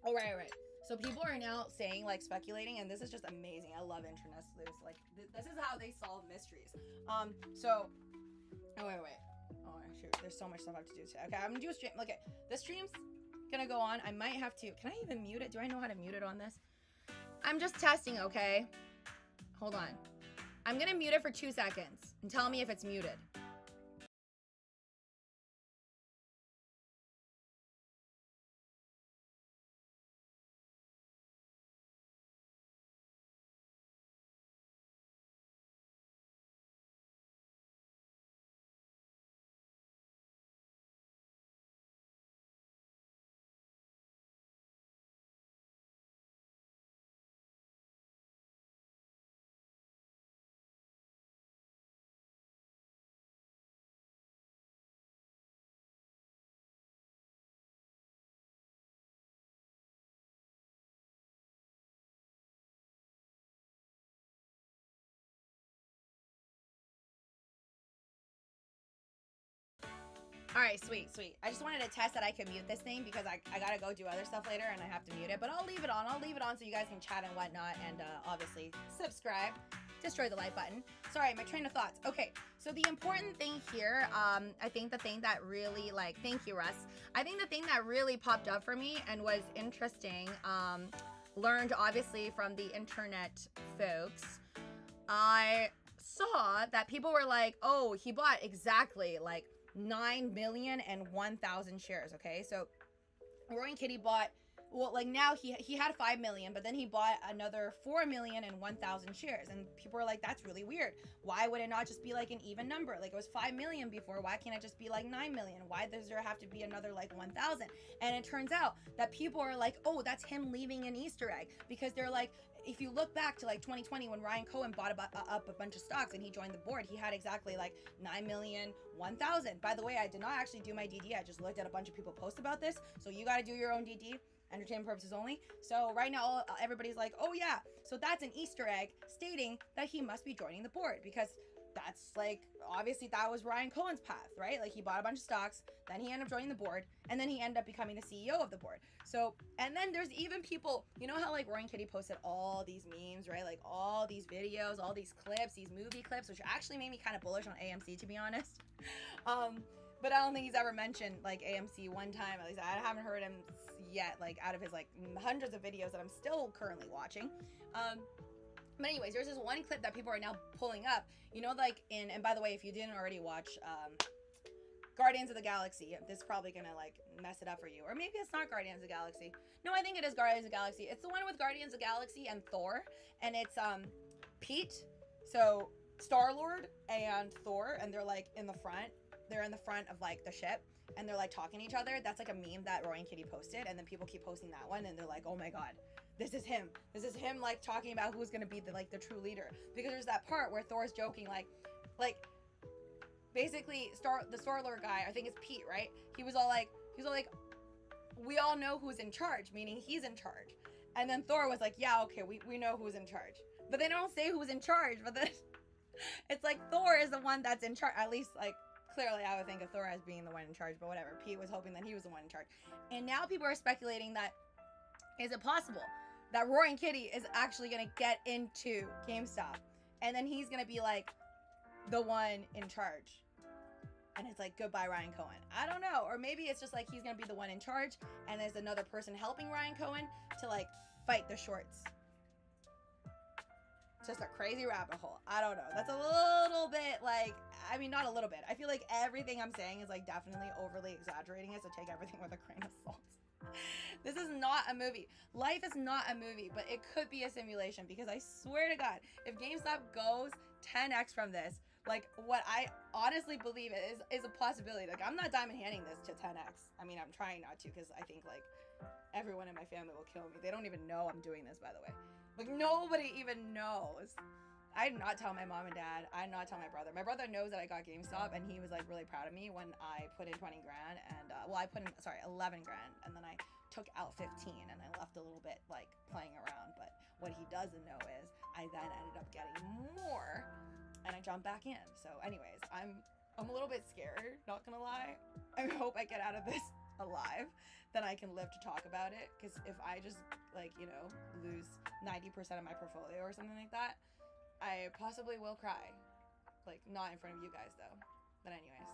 All right. So people are now saying, like, speculating, and this is just amazing. I love internet sleuths. Like, this is how they solve mysteries. So, oh wait. Oh shoot, there's so much stuff I have to do today. Okay, I'm gonna do a stream. Okay, this stream's gonna go on. I might have to. Can I even mute it? Do I know how to mute it on this? I'm just testing. Okay, hold on. I'm gonna mute it for 2 seconds and tell me if it's muted. All right, sweet. I just wanted to test that I could mute this thing because I gotta go do other stuff later and I have to mute it. But I'll leave it on. So you guys can chat and whatnot, and obviously subscribe. Destroy the like button. Sorry, my train of thoughts. Okay, so the important thing here, I think the thing that really, like, thank you, Russ. I think the thing that really popped up for me and was interesting, learned obviously from the internet folks, I saw that people were like, oh, he bought exactly like 9,001,000 shares. Okay, so Roaring Kitty bought, well, like, now he had 5 million, but then he bought another 4,001,000 shares, and people were like, that's really weird. Why would it not just be like an even number? Like, it was 5 million before. Why can't it just be like 9 million? Why does there have to be another like 1,000? And it turns out that people are like, oh, that's him leaving an Easter egg, because they're like, if you look back to like 2020 when Ryan Cohen bought up a bunch of stocks and he joined the board, he had exactly like 9,001,000. By the way, I did not actually do my DD. I just looked at a bunch of people post about this. So you got to do your own DD, entertainment purposes only. So right now, everybody's like, oh yeah, so that's an Easter egg stating that he must be joining the board, because that's like, obviously that was Ryan Cohen's path, right? Like, he bought a bunch of stocks, then he ended up joining the board, and then he ended up becoming the CEO of the board. So, and then there's even people, you know how like Roaring Kitty posted all these memes, right? Like all these videos, all these clips, these movie clips, which actually made me kind of bullish on AMC, to be honest. But I don't think he's ever mentioned like AMC one time. At least I haven't heard him yet, like out of his like hundreds of videos that I'm still currently watching. But anyways, there's this one clip that people are now pulling up, you know, like and by the way, if you didn't already watch Guardians of the Galaxy, this is probably gonna like mess it up for you. Or maybe it's not Guardians of the Galaxy. No, I think it is Guardians of the Galaxy. It's the one with Guardians of the Galaxy and Thor, and it's Pete, so Star-Lord and Thor, and they're like in the front. They're in the front of like the ship, and they're like talking to each other. That's like a meme that Roaring Kitty posted, and then people keep posting that one, and they're like, oh my god, this is him. This is him, like, talking about who's gonna be the like the true leader. Because there's that part where Thor's joking, like basically the Star-Lord guy, I think it's Pete, right? He was all like, we all know who's in charge, meaning he's in charge. And then Thor was like, yeah, okay, we know who's in charge. But they don't say who's in charge, but then it's like Thor is the one that's in charge, at least like clearly I would think of Thor as being the one in charge, but whatever. Pete was hoping that he was the one in charge. And now people are speculating that, is it possible that Roaring Kitty is actually gonna get into GameStop, and then he's gonna be like the one in charge, and it's like goodbye Ryan Cohen. I don't know, or maybe it's just like he's gonna be the one in charge, and there's another person helping Ryan Cohen to like fight the shorts. Just a crazy rabbit hole. I don't know. That's a little bit like, I mean, not a little bit. I feel like everything I'm saying is like definitely overly exaggerating it, so take everything with a grain of salt. This is not a movie. Life is not a movie, but it could be a simulation, because I swear to God, if GameStop goes 10x from this, like what I honestly believe is a possibility. Like, I'm not diamond handing this to 10x. I mean, I'm trying not to, because I think like everyone in my family will kill me. They don't even know I'm doing this, by the way. Like, nobody even knows. I did not tell my mom and dad. I did not tell my brother. My brother knows that I got GameStop, and he was like really proud of me when I put in 20 grand, and well, I put in, sorry, 11 grand, and then I took out 15, and I left a little bit like playing around. But what he doesn't know is I then ended up getting more, and I jumped back in. So anyways, I'm a little bit scared, not gonna lie. I hope I get out of this alive, then I can live to talk about it, because if I just like, you know, lose 90% of my portfolio or something like that, I possibly will cry. Like, not in front of you guys though. But anyways,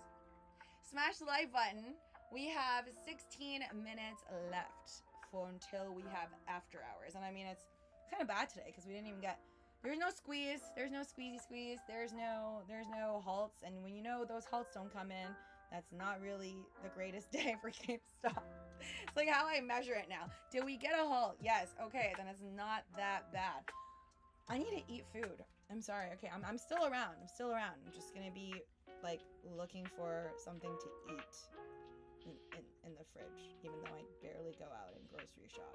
smash the like button. We have 16 minutes left until we have after hours, and I mean, it's kind of bad today because we didn't even get, there's no squeeze, there's no squeezy squeeze, there's no halts, and when you know those halts don't come in, that's not really the greatest day for GameStop. It's like how I measure it now. Did we get a halt? Yes. Okay, then it's not that bad. I need to eat food. I'm sorry. Okay, I'm still around. I'm still around. I'm just gonna be like looking for something to eat in the fridge, even though I barely go out and grocery shop.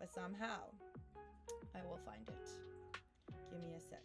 But somehow I will find it. Give me a sec.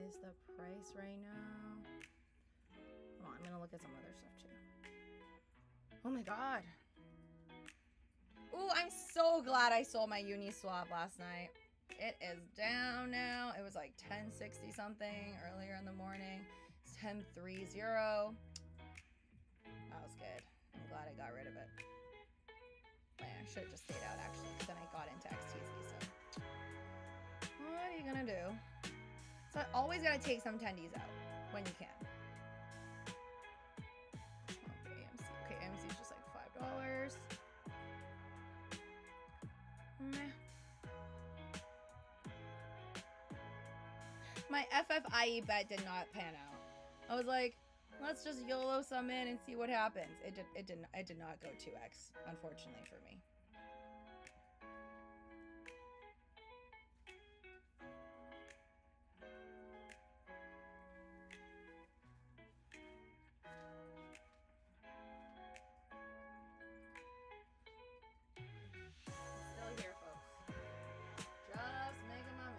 Is the price right now? Oh, I'm gonna look at some other stuff too. Oh my god. Oh, I'm so glad I sold my Uniswap last night. It is down now. It was like 1060 something earlier in the morning. It's 1030. That was good. I'm glad I got rid of it. Oh, yeah, I should have just stayed out actually, because then I got into XTZ. So what are you gonna do? So always gotta take some tendies out when you can. Okay, AMC. Okay, AMC is just like $5. Meh. My FFIE bet did not pan out. I was like, let's just YOLO some in and see what happens. It did not go 2x, unfortunately for me. Still here, folks. Just making my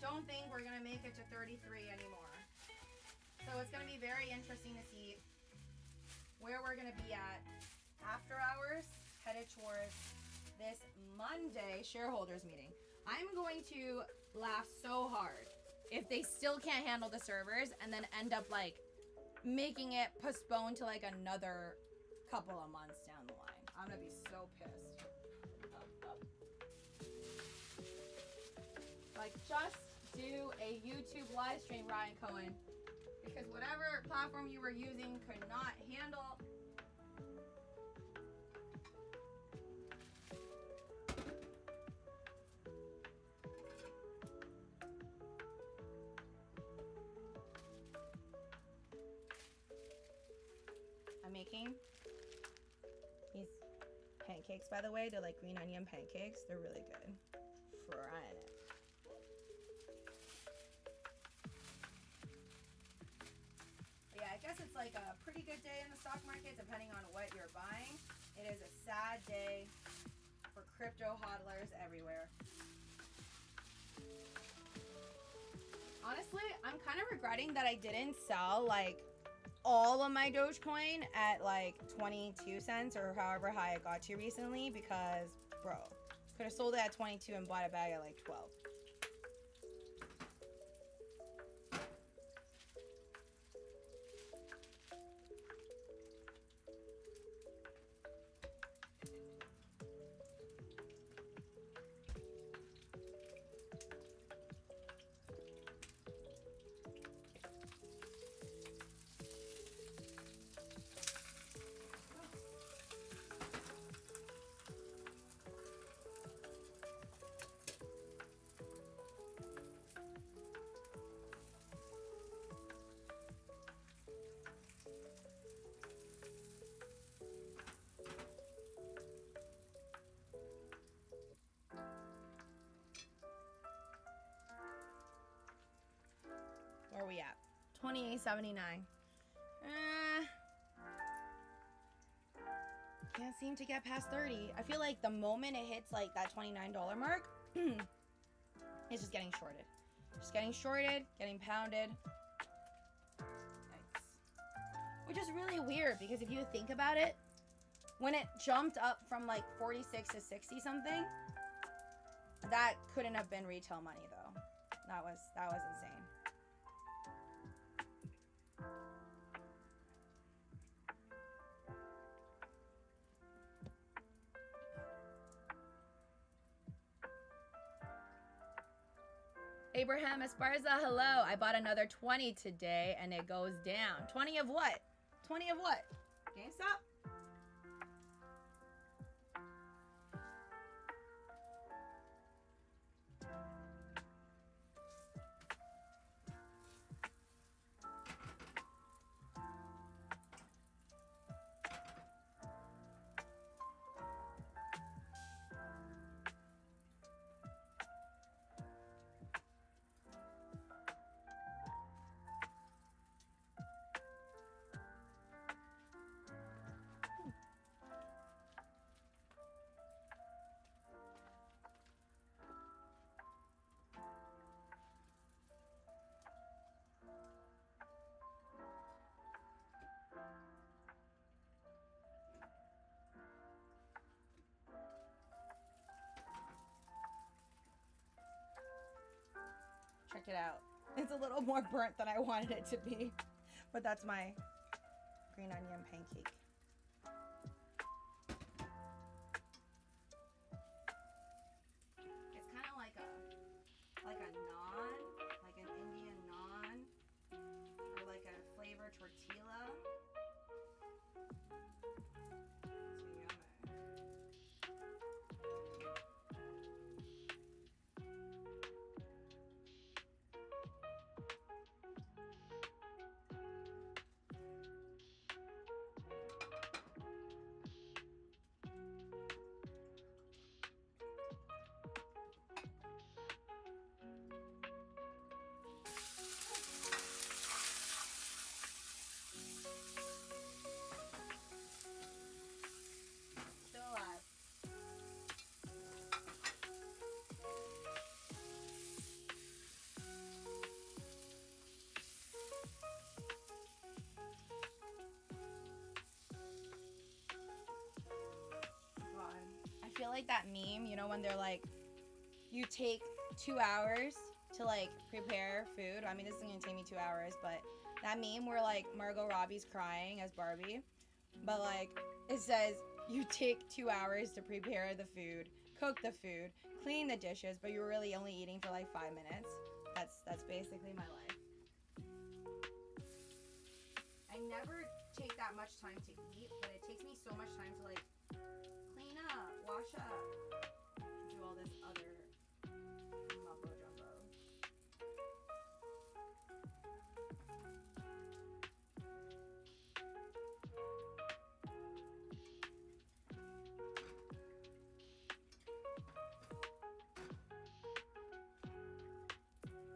don't think we're gonna make it to 33 anymore. So it's gonna be very interesting to see where we're gonna be at after hours, headed towards this Monday shareholders meeting. I'm going to laugh so hard if they still can't handle the servers and then end up like making it postponed to like another couple of months down the line. I'm gonna be so pissed. Like, just do a YouTube live stream, Ryan Cohen, because whatever platform you were using could not handle. I'm making these pancakes, by the way. They're like green onion pancakes. They're really good. Frying it. But yeah, I guess it's like a pretty good day in the stock market depending on what you're buying. It is a sad day for crypto hodlers everywhere. Honestly, I'm kind of regretting that I didn't sell like all of my Dogecoin at like 22 cents or however high it got to recently, because bro, could have sold it at 22 and bought a bag at like 12. Where are we at? 28.79. Can't seem to get past 30. I feel like the moment it hits like that $29 mark, it's just getting shorted. Just getting shorted, getting pounded. Yikes. Which is really weird because if you think about it, when it jumped up from like 46 to 60 something, that couldn't have been retail money though. That was insane. Abraham Esparza, hello. I bought another 20 today and it goes down. 20 of what? 20 of what? GameStop? Check it out. It's a little more burnt than I wanted it to be, but that's my green onion pancake. It's kind of like a naan, like an Indian naan, or like a flavored tortilla. It's yummy. like that meme, you know, when they're like, you take 2 hours to like prepare food. I mean, this isn't gonna take me 2 hours, but that meme where like Margot Robbie's crying as Barbie, but like it says you take 2 hours to prepare the food, cook the food, clean the dishes, but you're really only eating for like 5 minutes. That's basically my life. I never take that much time to eat, but it takes me so much time to like clean up, wash up, do all this other mumbo jumbo.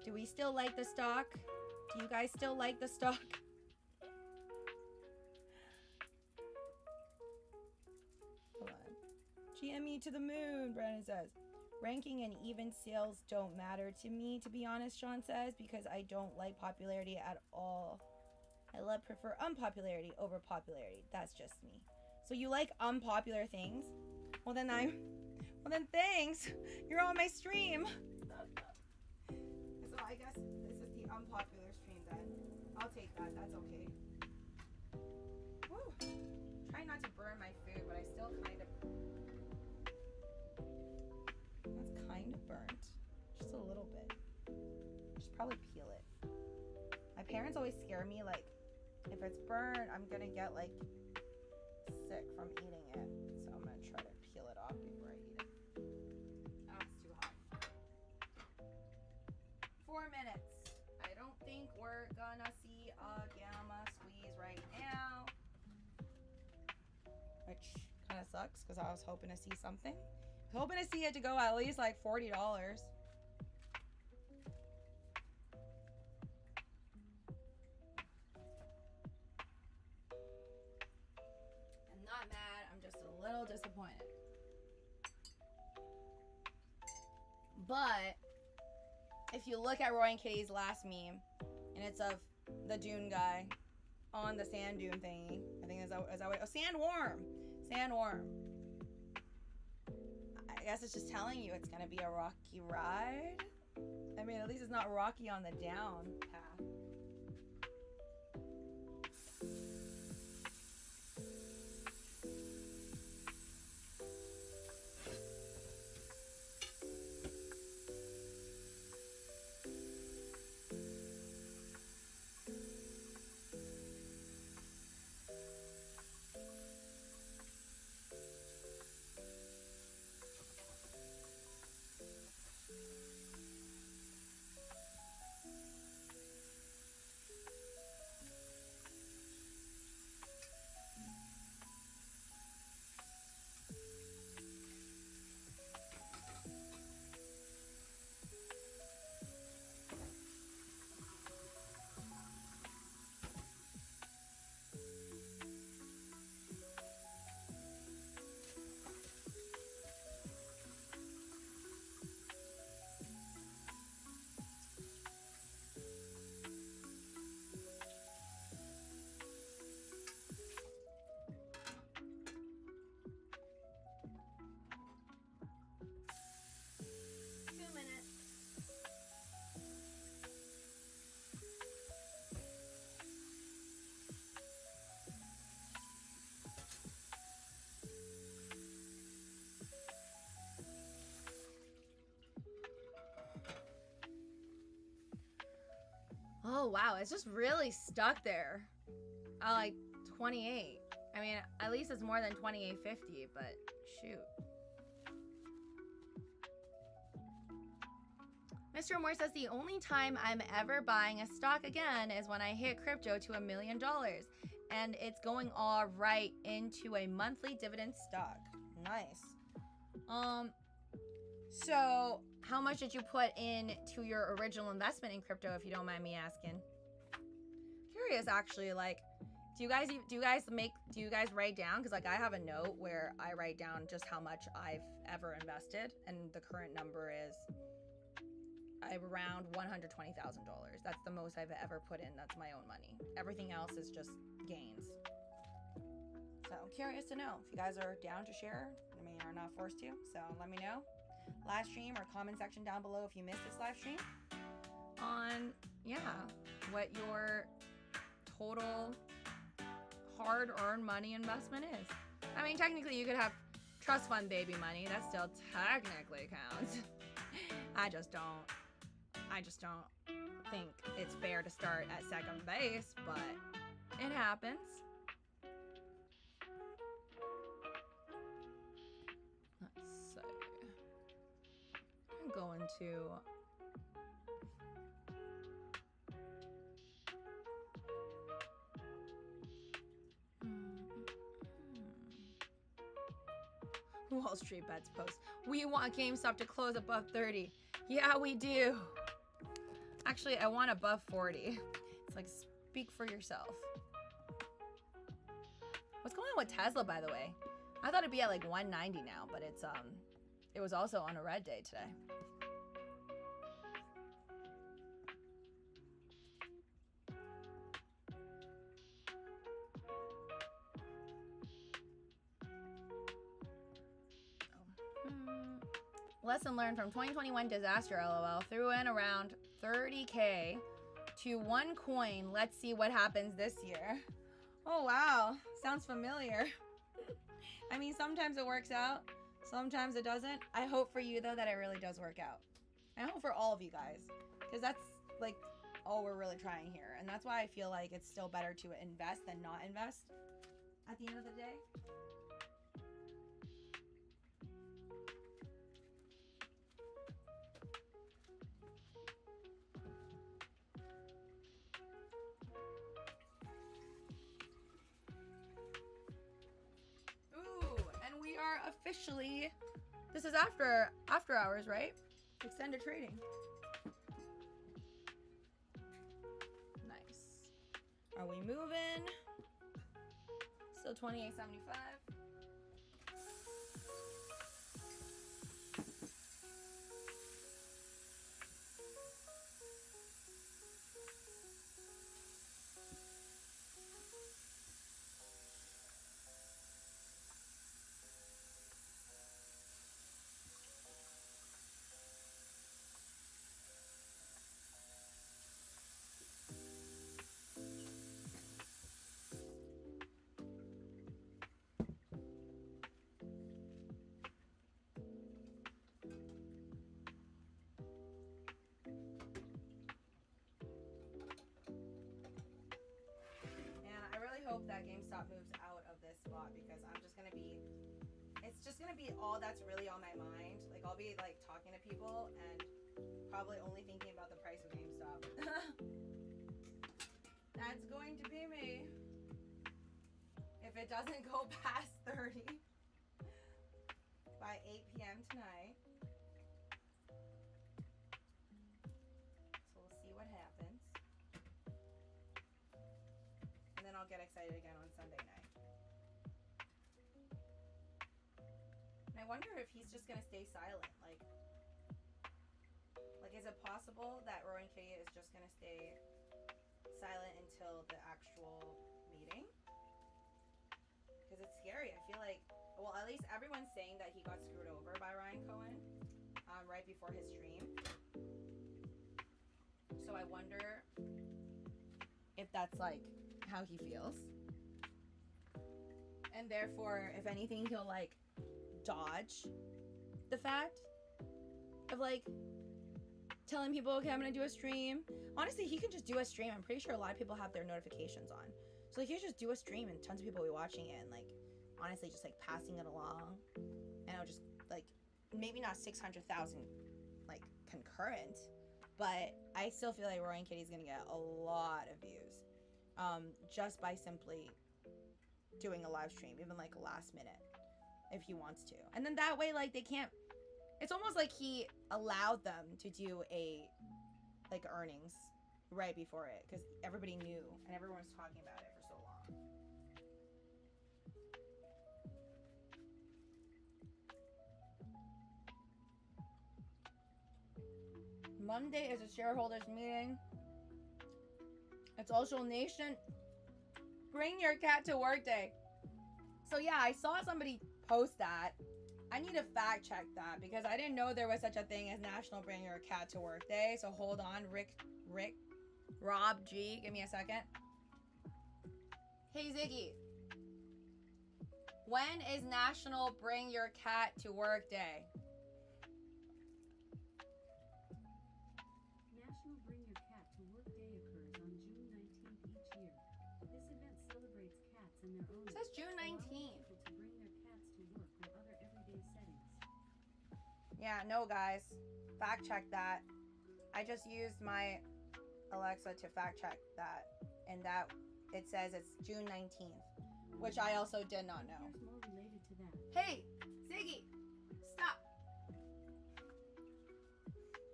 Do we still like the stock? Do you guys still like the stock? Hold on. GME to the moon, Brandon says. Ranking and even sales don't matter to me, to be honest, Sean says, because I don't like popularity at all. I prefer unpopularity over popularity. That's just me. So you like unpopular things? Well then thanks. You're on my stream. So I guess this is the unpopular stream then. I'll take that. That's okay. Woo. Trying not to burn my food, but I still kind of... That's kind of burnt. Just a little bit. I should probably peel it. My parents always scare me, like, if it's burnt, I'm gonna get, like, sick from eating it. So I'm gonna try to peel it off before I eat it. Oh, it's too hot. 4 minutes. I don't think we're gonna see a gamma squeeze right now. Which kind of sucks because I was hoping to see something. I was hoping to see it to go at least like $40. I'm not mad, I'm just a little disappointed. But if you look at Roy and Kitty's last meme, and it's of the dune guy on the sand dune thingy. I think is that what, oh, sandworm. I guess it's just telling you it's gonna be a rocky ride. I mean, at least it's not rocky on the down path. Oh wow, it's just really stuck there. I like 28. I mean, at least it's more than 28.50, but shoot. Mr. Moore says the only time I'm ever buying a stock again is when I hit crypto to $1 million, and it's going all right into a monthly dividend stock. Nice. So how much did you put into your original investment in crypto, if you don't mind me asking? Curious, actually. Like, do you guys write down? Because like I have a note where I write down just how much I've ever invested, and the current number is around $120,000. That's the most I've ever put in. That's my own money. Everything else is just gains. So I'm curious to know if you guys are down to share. I mean, we are not forced to. So let me know. Live stream or comment section down below if you missed this live stream on, yeah, what your total hard-earned money investment is. I mean, technically you could have trust fund baby money. That still technically counts. I just don't think it's fair to start at second base, but it happens. Let's see. I'm going to Wall Street Bets post. We want GameStop to close above 30. Yeah, we do. Actually, I want above 40. It's like, speak for yourself. What's going on with Tesla, by the way? I thought it'd be at like 190 now, but it was also on a red day today. Lesson learned from 2021 disaster, LOL. Threw in around 30K to one coin. Let's see what happens this year. Oh, wow. Sounds familiar. I mean, sometimes it works out. Sometimes it doesn't. I hope for you, though, that it really does work out. I hope for all of you guys. Because that's, like, all we're really trying here. And that's why I feel like it's still better to invest than not invest at the end of the day. Officially, this is after hours, right? Extended trading. Nice. Are we moving? Still 28.75. Hope that GameStop moves out of this spot because it's just gonna be all that's really on my mind. Like, I'll be like talking to people and probably only thinking about the price of GameStop. That's going to be me if it doesn't go past 30 by 8 p.m. tonight. So we'll see what happens. And then I'll get excited again on Sunday night. And I wonder if he's just gonna stay silent. Like is it possible that Rowan Kitty is just gonna stay silent until the actual meeting? Because it's scary. I feel like, well, at least everyone's saying that he got screwed over by Ryan Cohen right before his stream. So I wonder if that's like how he feels, and therefore if anything he'll like dodge the fact of like telling people, okay, I'm gonna do a stream. Honestly, he can just do a stream. I'm pretty sure a lot of people have their notifications on, so like, he just do a stream and tons of people will be watching it, and like honestly just like passing it along, and it'll just like maybe not 600,000 like concurrent, but I still feel like Rowan Kitty's gonna get a lot of views just by simply doing a live stream, even like last minute, if he wants to. And then that way, like, they can't, it's almost like he allowed them to do a like earnings right before it, because everybody knew and everyone was talking about it for so long. Monday is a shareholders meeting. It's also Nation Bring Your Cat to Work Day. So yeah, I saw somebody post that. I need to fact check that because I didn't know there was such a thing as National Bring Your Cat to Work Day. So hold on, Rob G, give me a second. Hey Ziggy, when is National Bring Your Cat to Work Day? National Bring Your Cat to Work Day occurs on June 19th each year. This event celebrates cats and their owners. It says June 19th. People to bring their cats to work or other everyday settings. Yeah, no guys, fact check that. I just used my Alexa to fact check that, and that it says it's June 19th, which I also did not know. Here's more related to that. Hey, Ziggy, stop.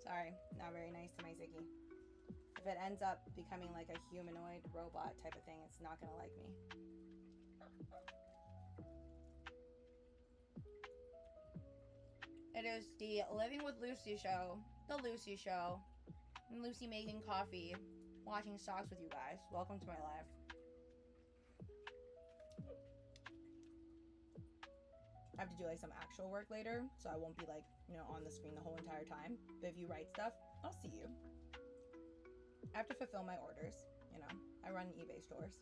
Sorry, not very nice to my Ziggy. If it ends up becoming like a humanoid robot type of thing, it's not gonna like me. It is the Living with Lucy show, the Lucy show. And Lucy making coffee, watching stocks with you guys. Welcome to my life. I have to do like some actual work later, so I won't be like, you know, on the screen the whole entire time. But if you write stuff, I'll see you. I have to fulfill my orders, you know. I run eBay stores.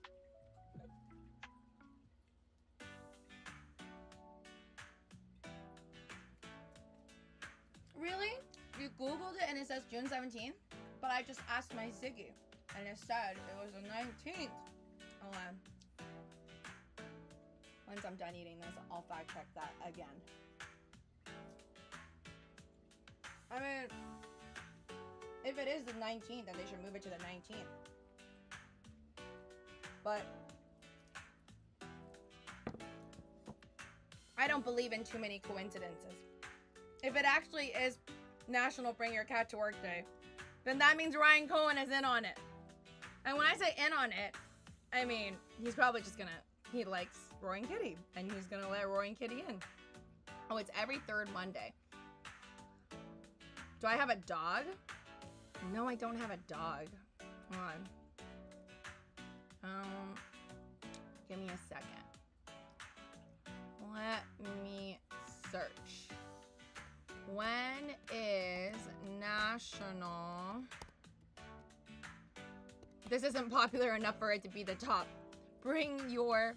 Really? You Googled it and it says June 17th? But I just asked my Ziggy and it said it was the 19th. Hold on. Once I'm done eating this, I'll fact check that again. I mean, if it is the 19th, then they should move it to the 19th. But I don't believe in too many coincidences. If it actually is National Bring Your Cat to Work Day, then that means Ryan Cohen is in on it. And when I say in on it, I mean, he's probably just gonna, he likes Roaring Kitty, and he's gonna let Roaring Kitty in. Oh, it's every third Monday. Do I have a dog? No, I don't have a dog. Hold on. Give me a second. Let me search. When is National... This isn't popular enough for it to be the top. Bring your...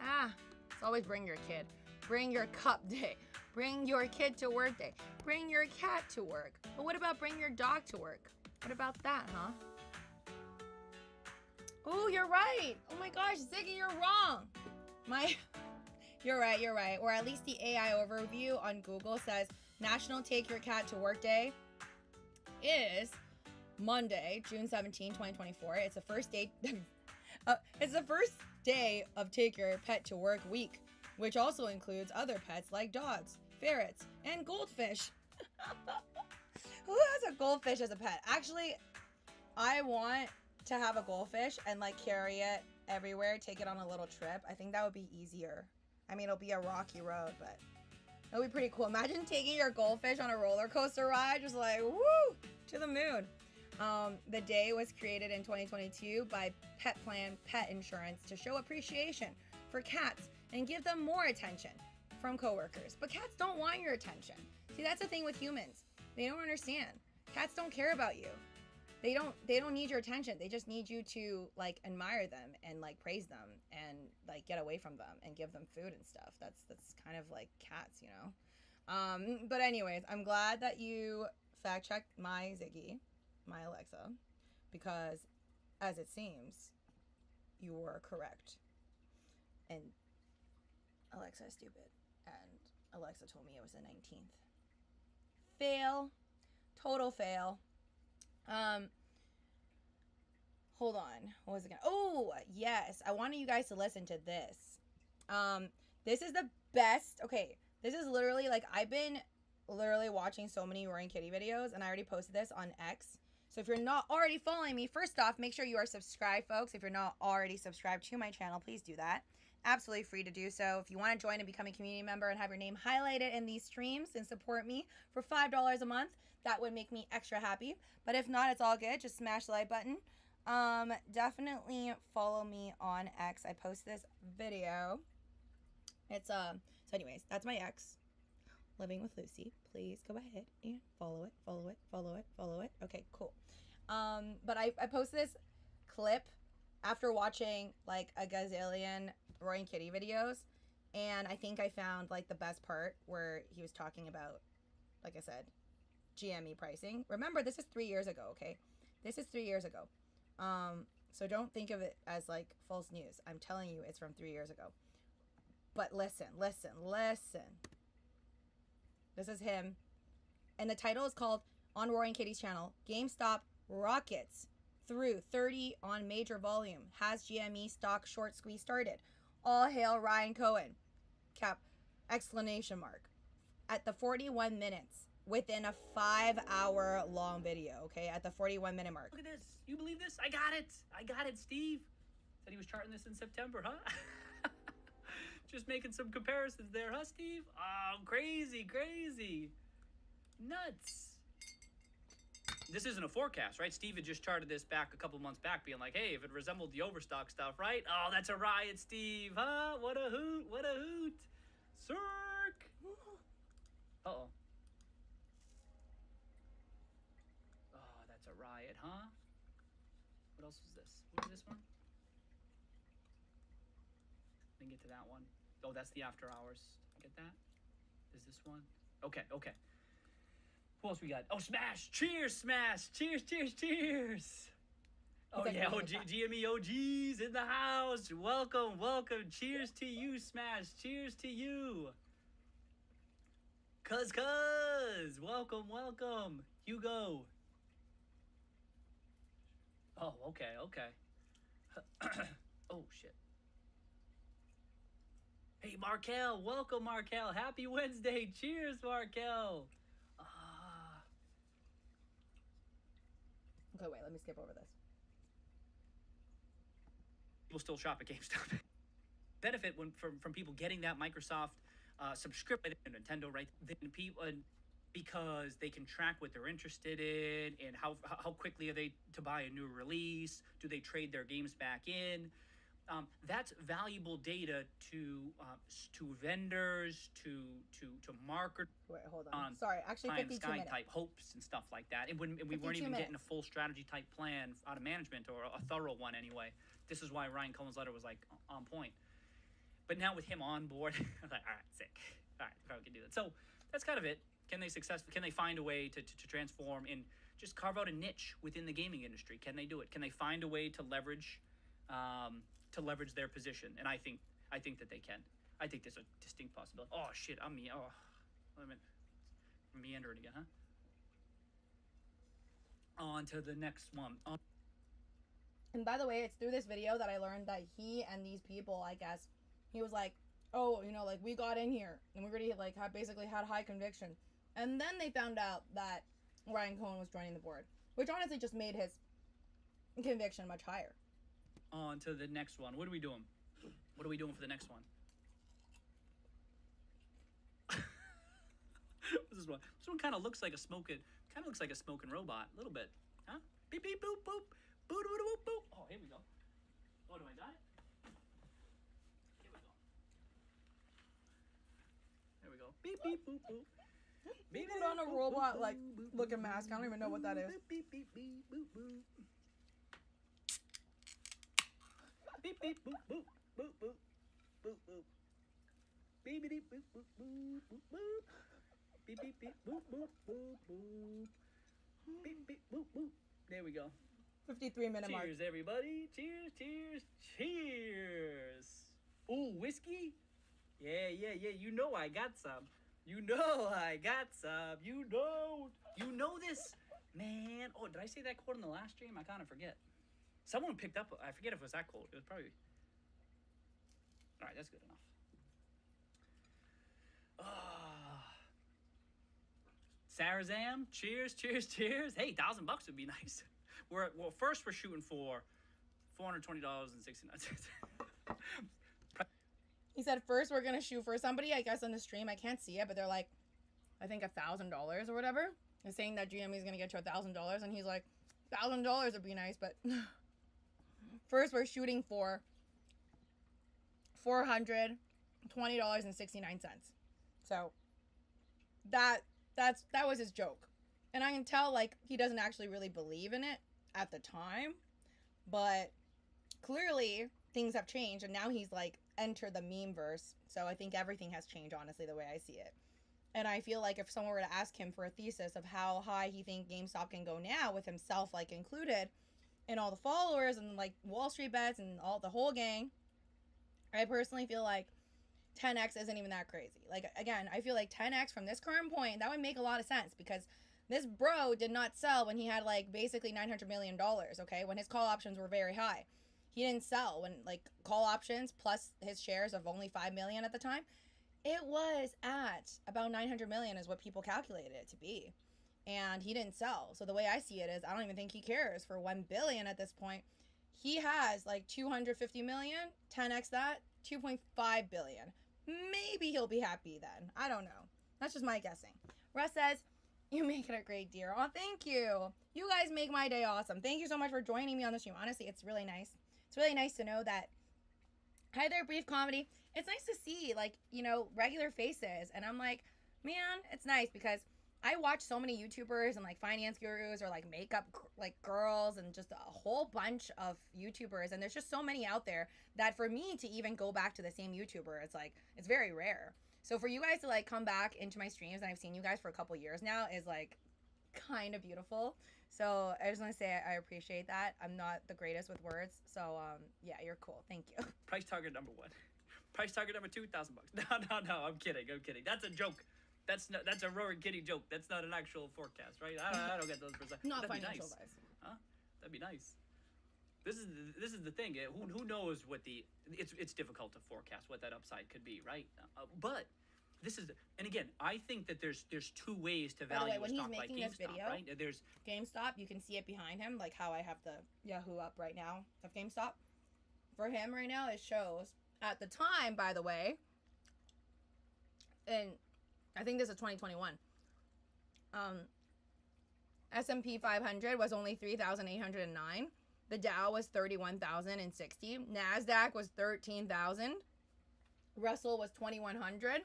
it's always bring your kid. Bring your cup day. Bring your kid to work day. Bring your cat to work. But what about bring your dog to work? What about that, huh? Oh, you're right. Oh my gosh, Ziggy, you're wrong. You're right. Or at least the AI overview on Google says National Take Your Cat to Work Day is Monday, June 17, 2024. It's the first day it's the first day of Take Your Pet to Work week, which also includes other pets like dogs, ferrets, and goldfish. Who has a goldfish as a pet? Actually, I want to have a goldfish and like carry it everywhere, take it on a little trip. I think that would be easier. I mean, it'll be a rocky road, but it'll be pretty cool. Imagine taking your goldfish on a roller coaster ride, just like, woo, to the moon. The day was created in 2022 by Pet Plan Pet Insurance to show appreciation for cats and give them more attention from coworkers. But cats don't want your attention. See, that's the thing with humans. They don't understand. Cats don't care about you. They don't need your attention. They just need you to like admire them and like praise them and like get away from them and give them food and stuff. That's kind of like cats, you know. But anyways, I'm glad that you fact checked my Ziggy, my Alexa, because as it seems, you were correct. And Alexa is stupid. And Alexa told me it was the 19th. Fail. Total fail. Hold on. What was it gonna... Oh, yes. I wanted you guys to listen to this. This is the best... Okay, this is literally, like, I've been literally watching so many Roaring Kitty videos, and I already posted this on X. So if you're not already following me, first off, make sure you are subscribed, folks. If you're not already subscribed to my channel, please do that. Absolutely free to do so. If you want to join and become a community member and have your name highlighted in these streams and support me for $5 a month, that would make me extra happy. But if not, it's all good. Just smash the like button. Definitely follow me on X. I post this video It's so anyways, that's my ex, Living with Lucy. Please go ahead and follow it, follow it, follow it, follow it. Okay, cool. But I posted this clip after watching like a gazillion Roy and Kitty videos, and I think I found like the best part where he was talking about, like I said, GME pricing. Remember, this is 3 years ago, okay? This is 3 years ago. So don't think of it as like false news. I'm telling you, it's from 3 years ago. But listen, listen, listen. This is him. And the title is called, on Roy and Kitty's channel, GameStop rockets through 30 on major volume. Has GME stock short squeeze started? All hail Ryan Cohen. Cap, exclamation mark. At the 41 minutes, within a 5-hour long video, okay? At the 41-minute mark. Look at this. You believe this? I got it. I got it, Steve. Said he was charting this in September, huh? Just making some comparisons there, huh, Steve? Oh, crazy, crazy. Nuts. This isn't a forecast, right? Steve had just charted this back a couple months back, being like, hey, if it resembled the overstock stuff, right? Oh, that's a riot, Steve, huh? What a hoot, what a hoot. Cirque. Uh-oh. Oh, that's a riot, huh? What else was this? What was this one? Didn't get to that one. Oh, that's the after hours. Get that? Is this one? Okay, okay. Who else we got? Oh, Smash! Cheers, Smash! Cheers, cheers, cheers! Oh, yeah, GME OGs in the house. Welcome, welcome. Cheers to you, Smash. Cheers to you. Cuz. Welcome, welcome. Hugo. Oh, okay, okay. Oh, shit. Hey, Markel. Welcome, Markel. Happy Wednesday. Cheers, Markel. Okay, wait, let me skip over this. People still shop at GameStop. Benefit from people getting that Microsoft subscription to Nintendo, right? Then people, because they can track what they're interested in and how quickly are they to buy a new release. Do they trade their games back in? That's valuable data to vendors, to marketers. Wait, hold on. Sorry, actually 52 minutes. Type hopes and stuff like that. And we weren't even getting a full strategy type plan out of management, or a thorough one anyway. This is why Ryan Cohen's letter was like on point. But now with him on board, I'm like, all right, sick. All right, we can do that. So that's kind of it. Can they find a way to transform and just carve out a niche within the gaming industry? Can they do it? Can they find a way to leverage their position? And I think that they can. I think there's a distinct possibility. Oh shit, wait a minute. I'm meandering again, huh? On to the next one. And by the way, it's through this video that I learned that he and these people, I guess, he was like, oh, you know, like, we got in here and we already like basically had high conviction. And then they found out that Ryan Cohen was joining the board, which honestly just made his conviction much higher. On to the next one. What are we doing? What are we doing for the next one? What's this one? This one kind of looks like a smoking robot, a little bit, huh? Beep beep boop boop, boop boop boop boop. Oh, here we go. Oh, do I got it? Here we go. There we go. Beep beep boop boop. Beep put on a robot like looking mask. I don't even know what that is. Beep beep beep boop boop. Beep beep boop boop boop boop boop boop. Beep beep boop boop boop boop boop. Beep beep beep boop boop boop boop. Beep beep boop boop. There we go. 53-minute mark. Cheers, everybody. Cheers, cheers, cheers. Ooh, whiskey? Yeah. You know I got some. You know I got some. You know this, man. Oh, did I say that quote in the last stream? I kind of forget. Someone picked up, I forget if it was that quote. It was probably, all right, that's good enough. Sarazam, cheers, cheers, cheers. Hey, $1,000 would be nice. First we're shooting for $420.69. He said first we're gonna shoot for somebody, I guess, on the stream. I can't see it, but they're like, I think $1,000 or whatever. They're saying that GME is gonna get you $1,000, and he's like, $1,000 would be nice, but first we're shooting for $420.69. $20.69. So that was his joke. And I can tell, like, he doesn't actually really believe in it at the time. But clearly things have changed, and now he's, like, entered the meme verse. So I think everything has changed, honestly, the way I see it. And I feel like if someone were to ask him for a thesis of how high he think GameStop can go now, with himself, like, included, and all the followers, and, like, Wall Street bets, and all the whole gang, I personally feel like 10x isn't even that crazy. Like, again, I feel like 10x from this current point, that would make a lot of sense, because this bro did not sell when he had, like, basically $900 million, okay? When his call options were very high. He didn't sell when, like, call options plus his shares of only 5 million at the time. It was at about 900 million is what people calculated it to be. And he didn't sell. So the way I see it is, I don't even think he cares for 1 billion at this point. He has, like, 250 million, 10x that, 2.5 billion. Maybe he'll be happy then. I don't know. That's just my guessing. Russ says, you make it a great deal. Oh, thank you. You guys make my day awesome. Thank you so much for joining me on the stream. Honestly, it's really nice. It's really nice to know that, hi there, Brief Comedy. It's nice to see, like, you know, regular faces. And I'm like, man, it's nice because I watch so many YouTubers and, like, finance gurus or, like, makeup, like, girls and just a whole bunch of YouTubers. And there's just so many out there that for me to even go back to the same YouTuber, it's, like, it's very rare. So for you guys to, like, come back into my streams, and I've seen you guys for a couple years now, is, like, kind of beautiful. So I just want to say I appreciate that. I'm not the greatest with words. So, yeah, you're cool. Thank you. Price target number 1. Price target number 2, $1,000. No, I'm kidding. That's a joke. That's a roaring kitty joke. That's not an actual forecast, right? I don't get those percent. Not That'd financial be nice. guys. Huh? That'd be nice. This is the thing. Who knows what it's difficult to forecast what that upside could be, right? But this is, and again, I think that there's 2 ways to value a stock like GameStop, right? There's GameStop, you can see it behind him, like how I have the Yahoo up right now of GameStop. For him right now, it shows at the time, by the way, and I think this is 2021. S&P 500 was only 3,809. The Dow was 31,060. NASDAQ was 13,000. Russell was 2,100.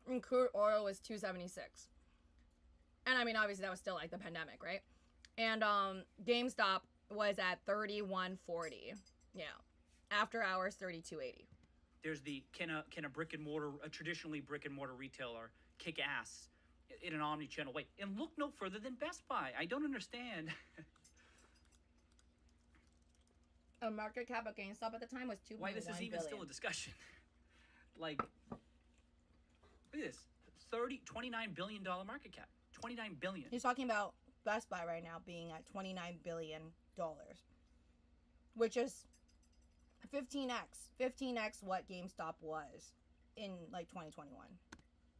And crude oil was 276. And I mean, obviously that was still like the pandemic, right? And GameStop was at 3140. Yeah. After hours, 3280. There's the can a traditionally brick and mortar retailer kick ass in an omni-channel way? And look no further than Best Buy. I don't understand. A market cap of GameStop at the time was 2.1 why this is even billion. still a discussion. Like, look at this. $29 billion market cap. $29 billion. He's talking about Best Buy right now being at $29 billion, which is 15x what GameStop was in like 2021.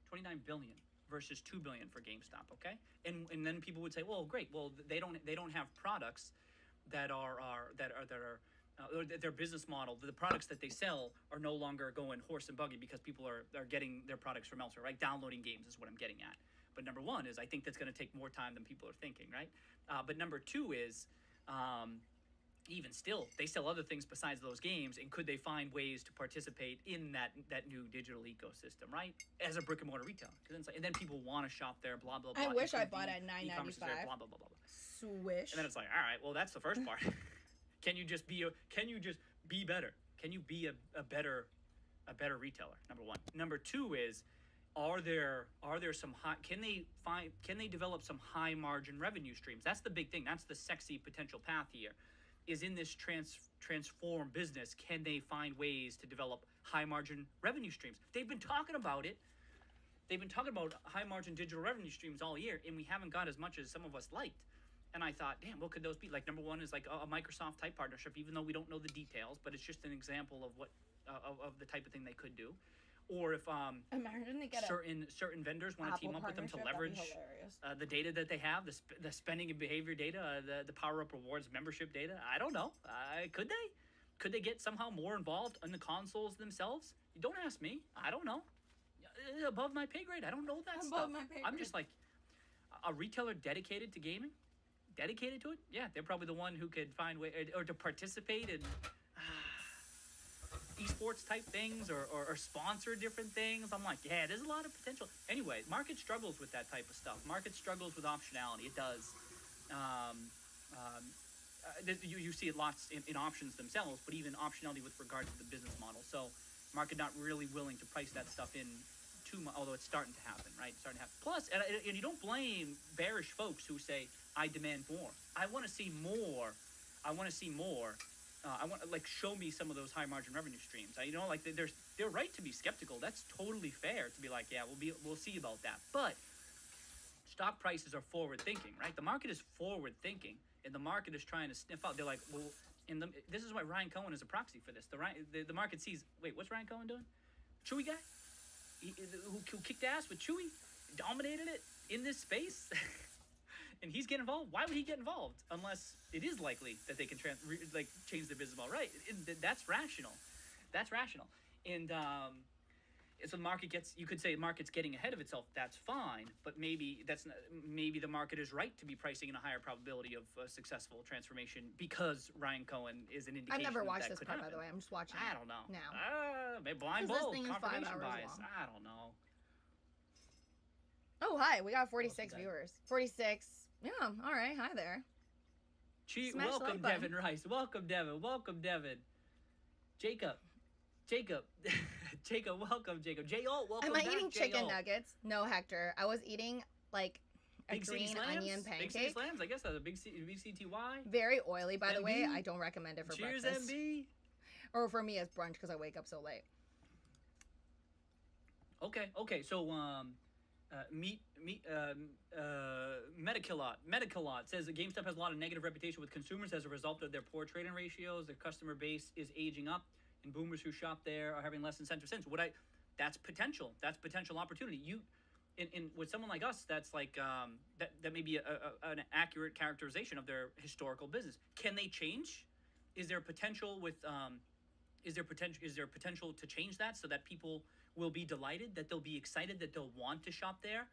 29 billion versus 2 billion for GameStop, okay? And then people would say, well, great. Well, they don't have products that are their business model, the products that they sell are no longer going horse and buggy because people are getting their products from elsewhere, right? Downloading games is what I'm getting at. But number 1 is I think that's going to take more time than people are thinking, right? But number 2 is even still, they sell other things besides those games, and could they find ways to participate in that new digital ecosystem, right? As a brick and mortar retailer, and then people want to shop there, blah blah blah. I wish I bought at $9.95. Blah blah blah blah. Swish. And then it's like, all right, well, that's the first part. Can you just be better? Can you be a better retailer? Number 1. Number 2 is, are there some high? Can they develop some high margin revenue streams? That's the big thing. That's the sexy potential path here. Is in this transform business, can they find ways to develop high margin revenue streams? They've been talking about it. They've been talking about high margin digital revenue streams all year, and we haven't got as much as some of us liked. And I thought, damn, what could those be? Like, number 1 is like a Microsoft type partnership, even though we don't know the details, but it's just an example of what of the type of thing they could do. Or if imagine they get certain vendors want to team up with them to leverage the data that they have, the spending and behavior data, the Power Up Rewards membership data. I don't know. Could they get somehow more involved in the consoles themselves? You don't ask me. I don't know. Above my pay grade. I don't know that stuff. I'm just like a retailer dedicated to gaming, dedicated to it. Yeah, they're probably the one who could find way or to participate in. esports type things or sponsor different things. I'm like, yeah, there's a lot of potential. Anyway, market struggles with that type of stuff. Market struggles with optionality. It does. You see it lots in options themselves, but even optionality with regard to the business model. So market not really willing to price that stuff in too much, although it's starting to happen, right? Starting to happen. Plus, and you don't blame bearish folks who say, I demand more. I want to see more. I want to see more. I want, like, show me some of those high margin revenue streams. You know, like, they're right to be skeptical. That's totally fair to be like, yeah, we'll see about that. But stock prices are forward thinking, right? The market is forward thinking, and the market is trying to sniff out. They're like, well, this is why Ryan Cohen is a proxy for this. The market sees, wait, what's Ryan Cohen doing? Chewy guy, who kicked ass with Chewy, dominated it in this space. And he's getting involved. Why would he get involved unless it is likely that they can change the business model? Right? That's rational. That's rational. And so the market gets. You could say the market's getting ahead of itself. That's fine. But maybe maybe the market is right to be pricing in a higher probability of a successful transformation because Ryan Cohen is an indication. I've never watched this part, by the way. I'm just watching. I don't know. Now. Maybe blind bull, confirmation bias. I don't know. Oh, hi. We got 46 viewers. 46. Yeah, all right. Hi there. Welcome, like Devin Rice. Welcome, Devin. Welcome, Devin. Jacob. Welcome, Jacob. J.O., welcome Am I back, eating chicken nuggets? No, Hector. I was eating, like, a green onion pancake. Big City Slams? I guess that's a big CTY. Very oily, by the MB? way. I don't recommend it for breakfast. Cheers, MB. Or for me as brunch, because I wake up so late. Okay. So, Medicalot says that GameStop has a lot of negative reputation with consumers as a result of their poor trading ratios. Their customer base is aging up, and boomers who shop there are having less incentive sense. That's potential. That's potential opportunity. In with someone like us, that's like that may be an accurate characterization of their historical business. Can they change? Is there potential with Is there potential to change that so that people will be delighted, that they'll be excited, that they'll want to shop there?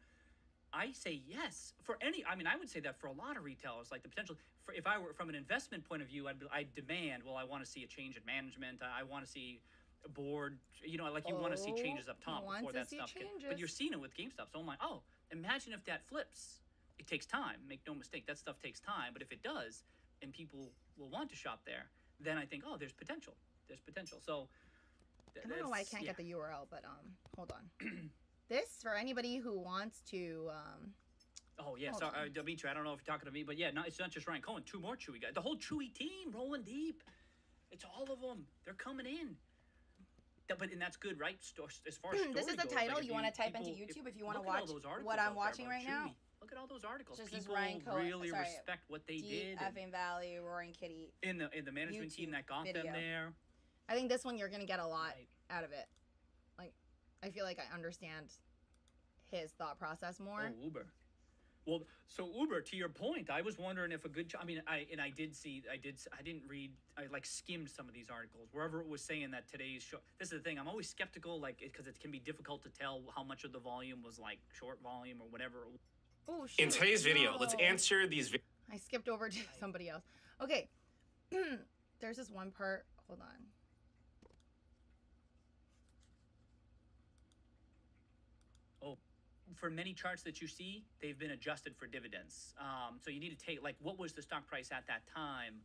I say yes. I would say that for a lot of retailers, like the potential, if I were from an investment point of view, I'd demand, well, I want to see a change in management. I want to see a board, you want to see changes up top before that stuff. But you're seeing it with GameStop. So I'm like, oh, imagine if that flips. It takes time. Make no mistake. That stuff takes time. But if it does, and people will want to shop there, then I think, oh, there's potential. There's potential. So I don't know why I can't get the URL, but hold on. This for anybody who wants to. Oh yeah, sorry, Dimitri. I don't know if you're talking to me, but yeah, no, it's not just Ryan Cohen. 2 more Chewy guys. The whole Chewy team rolling deep. It's all of them. They're coming in. And that's good, right? As far as this is the title. Like you want to type into YouTube if you want to watch what I'm watching right now. Look at all those articles. Just people Ryan Cohen, really respect what they did. Effing Valley, Roaring Kitty. In the management team that got them there. I think this one you're gonna get a lot out of it. Like, I feel like I understand his thought process more. Oh, Uber. Well, so Uber, to your point, I was wondering if a good. I didn't read. I skimmed some of these articles wherever it was saying that today's show. This is the thing. I'm always skeptical, because it can be difficult to tell how much of the volume was short volume or whatever. Oh, shoot. In today's video, let's answer these. I skipped over to somebody else. Okay, there's this one part. Hold on. For many charts that you see, they've been adjusted for dividends. So you need to take what was the stock price at that time?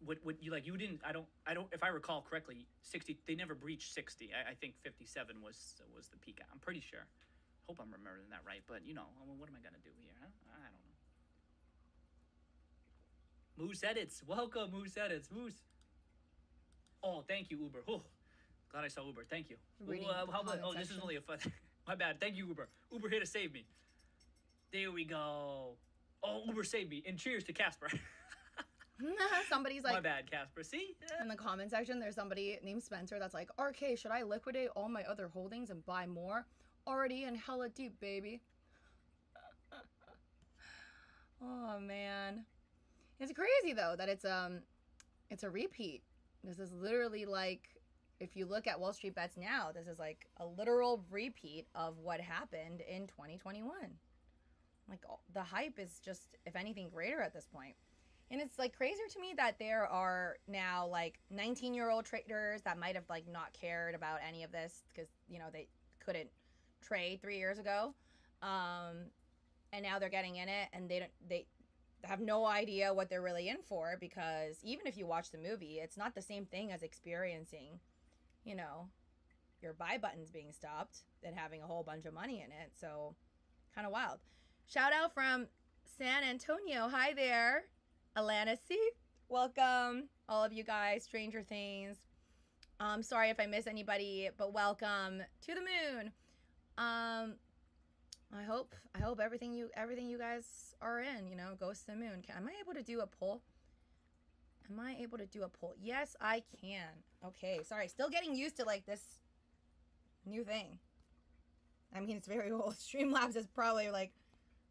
What you didn't? I don't. If I recall correctly, 60. They never breached 60. I think 57 was the peak. I'm pretty sure. Hope I'm remembering that right. But what am I gonna do here? Huh? I don't know. Moose Edits, welcome Moose Edits. Moose. Oh, thank you Uber. Oh, glad I saw Uber. Thank you. This is only a fun. My bad. Thank you, Uber. Uber here to save me. There we go. Oh, Uber saved me. And cheers to Casper. Somebody's like... My bad, Casper. See? In the comment section, there's somebody named Spencer that's like, RK, should I liquidate all my other holdings and buy more? Already in hella deep, baby. Oh, man. It's crazy, though, that it's a repeat. This is literally if you look at Wall Street Bets now, this is like a literal repeat of what happened in 2021. The hype is just, if anything, greater at this point. And it's like crazier to me that there are now like 19-year-old traders that might have like not cared about any of this because, you know, they couldn't trade 3 years ago. And now they're getting in it and they have no idea what they're really in for, because even if you watch the movie, it's not the same thing as experiencing, you know, your buy buttons being stopped and having a whole bunch of money in it. So kind of wild. Shout out from San Antonio. Hi there, Alana C. Welcome, all of you guys. Stranger Things. Sorry if I miss anybody, but welcome to the moon. I hope everything you guys are in, you know, goes to the moon. Am I able to do a poll? Am I able to do a poll? Yes, I can. Okay, sorry. Still getting used to like this new thing. I mean, it's very old. Streamlabs is probably like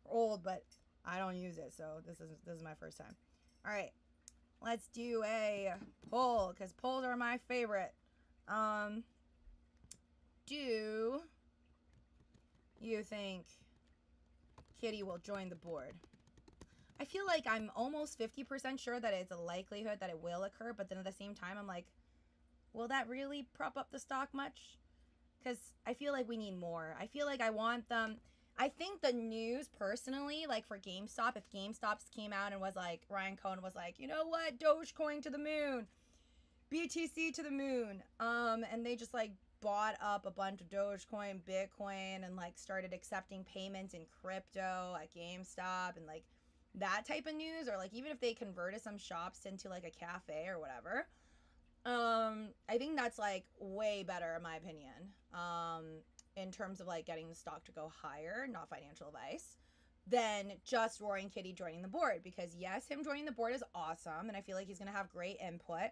old, but I don't use it, so this is my first time. All right, let's do a poll because polls are my favorite. Do you think Kitty will join the board? I feel like I'm almost 50% sure that it's a likelihood that it will occur, but then at the same time, I'm like, will that really prop up the stock much? Because I feel like we need more. I feel like I want them. I think the news personally, like for GameStop, if GameStop came out and was like, Ryan Cohen was like, you know what, Dogecoin to the moon, BTC to the moon, and they just like bought up a bunch of Dogecoin, Bitcoin, and like started accepting payments in crypto at GameStop and like that type of news, or like even if they converted some shops into like a cafe or whatever, I think that's like way better in my opinion, in terms of like getting the stock to go higher, not financial advice, than just Roaring Kitty joining the board. Because yes, him joining the board is awesome and I feel like he's gonna have great input,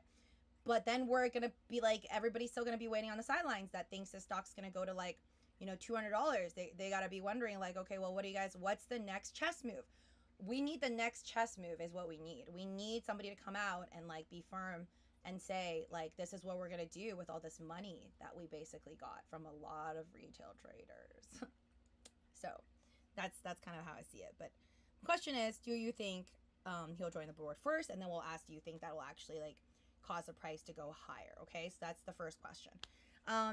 but then we're gonna be like, everybody's still gonna be waiting on the sidelines that thinks the stock's gonna go to like, you know, $200. They gotta be wondering like, okay, well, what's the next chess move? We need the next chess move is what we need. We need somebody to come out and like be firm and say like, this is what we're gonna do with all this money that we basically got from a lot of retail traders. So that's kind of how I see it. But the question is, do you think he'll join the board first? And then we'll ask, do you think that will actually like cause the price to go higher? Okay, so that's the first question.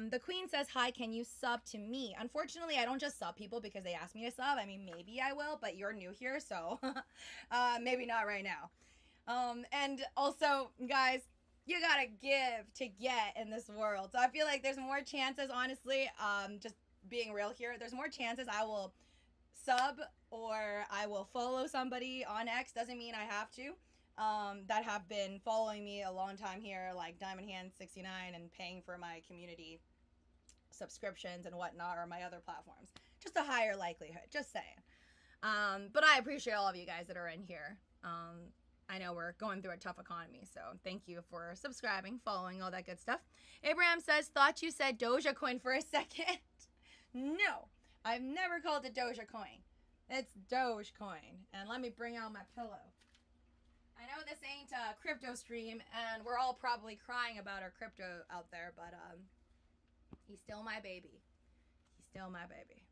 The Queen says, hi, can you sub to me? Unfortunately, I don't just sub people because they ask me to sub. I mean, maybe I will, but you're new here, so maybe not right now. And also, guys, you gotta give to get in this world. So I feel like there's more chances, honestly, just being real here, there's more chances I will sub or I will follow somebody on X. Doesn't mean I have to. That have been following me a long time here, like Diamond Hand 69 and paying for my community subscriptions and whatnot, or my other platforms. Just a higher likelihood, just saying. But I appreciate all of you guys that are in here. I know we're going through a tough economy, so thank you for subscribing, following, all that good stuff. Abraham says, thought you said Dogecoin for a second. No, I've never called it Dogecoin. It's Dogecoin. And let me bring out my pillow. I know this ain't a crypto stream, and we're all probably crying about our crypto out there, but he's still my baby. He's still my baby.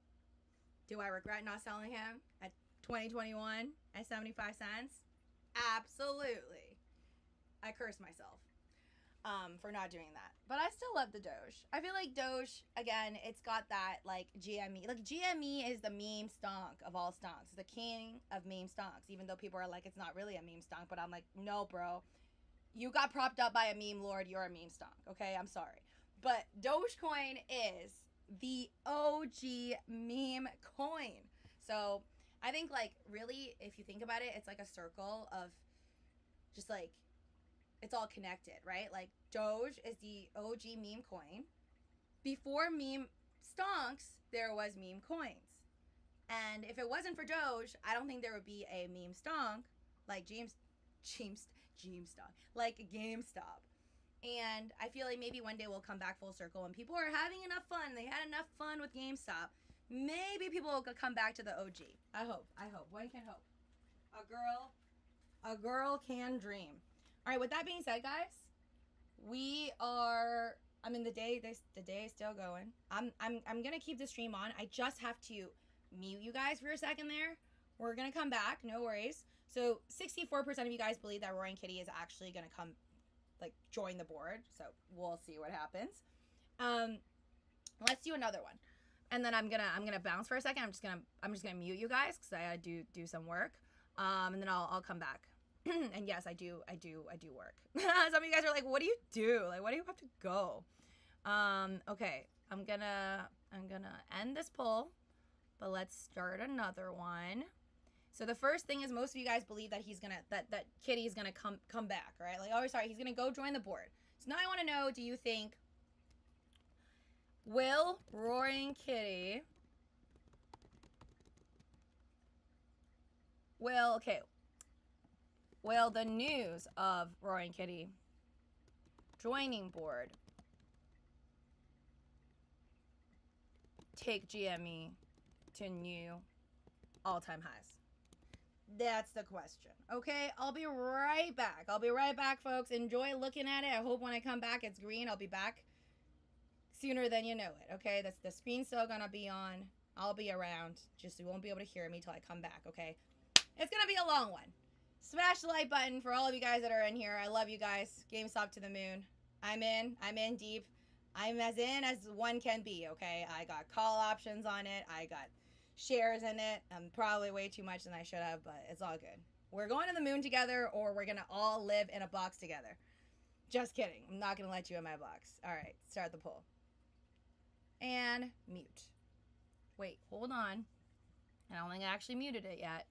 Do I regret not selling him at 2021 at 75 cents? Absolutely. I curse myself for not doing that. But I still love the Doge. I feel like Doge, again, it's got that like GME. Like GME is the meme stonk of all stonks. It's the king of meme stonks. Even though people are like, it's not really a meme stonk. But I'm like, no, bro. You got propped up by a meme lord. You're a meme stonk. Okay, I'm sorry. But Dogecoin is the OG meme coin. So I think like really, if you think about it, it's like a circle of just like, it's all connected, right? Like Doge is the OG meme coin. Before meme stonks, there was meme coins. And if it wasn't for Doge, I don't think there would be a meme stonk like like GameStop. And I feel like maybe one day we'll come back full circle and people are having enough fun. They had enough fun with GameStop. Maybe people will come back to the OG. I hope. One can hope. A girl can dream. All right, with that being said, guys, we are, I mean, the day is still going. I'm going to keep the stream on. I just have to mute you guys for a second there. We're going to come back, no worries. So 64% of you guys believe that Roaring Kitty is actually gonna come, like, join the board. So we'll see what happens. Let's do another one, and then I'm gonna bounce for a second. I'm just gonna mute you guys because I do some work. And then I'll come back. And yes, I do work. Some of you guys are like, what do you do? Like, why do you have to go? Okay, I'm gonna end this poll, but let's start another one. So the first thing is most of you guys believe that he's gonna that Kitty's gonna come back, right? Like, oh sorry, he's gonna go join the board. So now I want to know, do you think will Roaring Kitty will the news of Roaring Kitty joining board take GME to new all-time highs? That's the question. Okay, I'll be right back. I'll be right back, folks. Enjoy looking at it. I hope when I come back it's green. I'll be back sooner than you know it. Okay, that's the screen's still gonna be on. I'll be around. Just you won't be able to hear me till I come back. Okay, it's gonna be a long one. Smash the like button for all of you guys that are in here. I love you guys. Gamestop to the moon. I'm in deep. I'm as in as one can be. Okay, I got call options on it. I got shares in it. I'm probably way too much than I should have, but it's all good. We're going to the moon together, or we're gonna all live in a box together. Just kidding. I'm not gonna let you in my box. All right, start the poll. And mute. Wait, hold on. I don't think I actually muted it yet.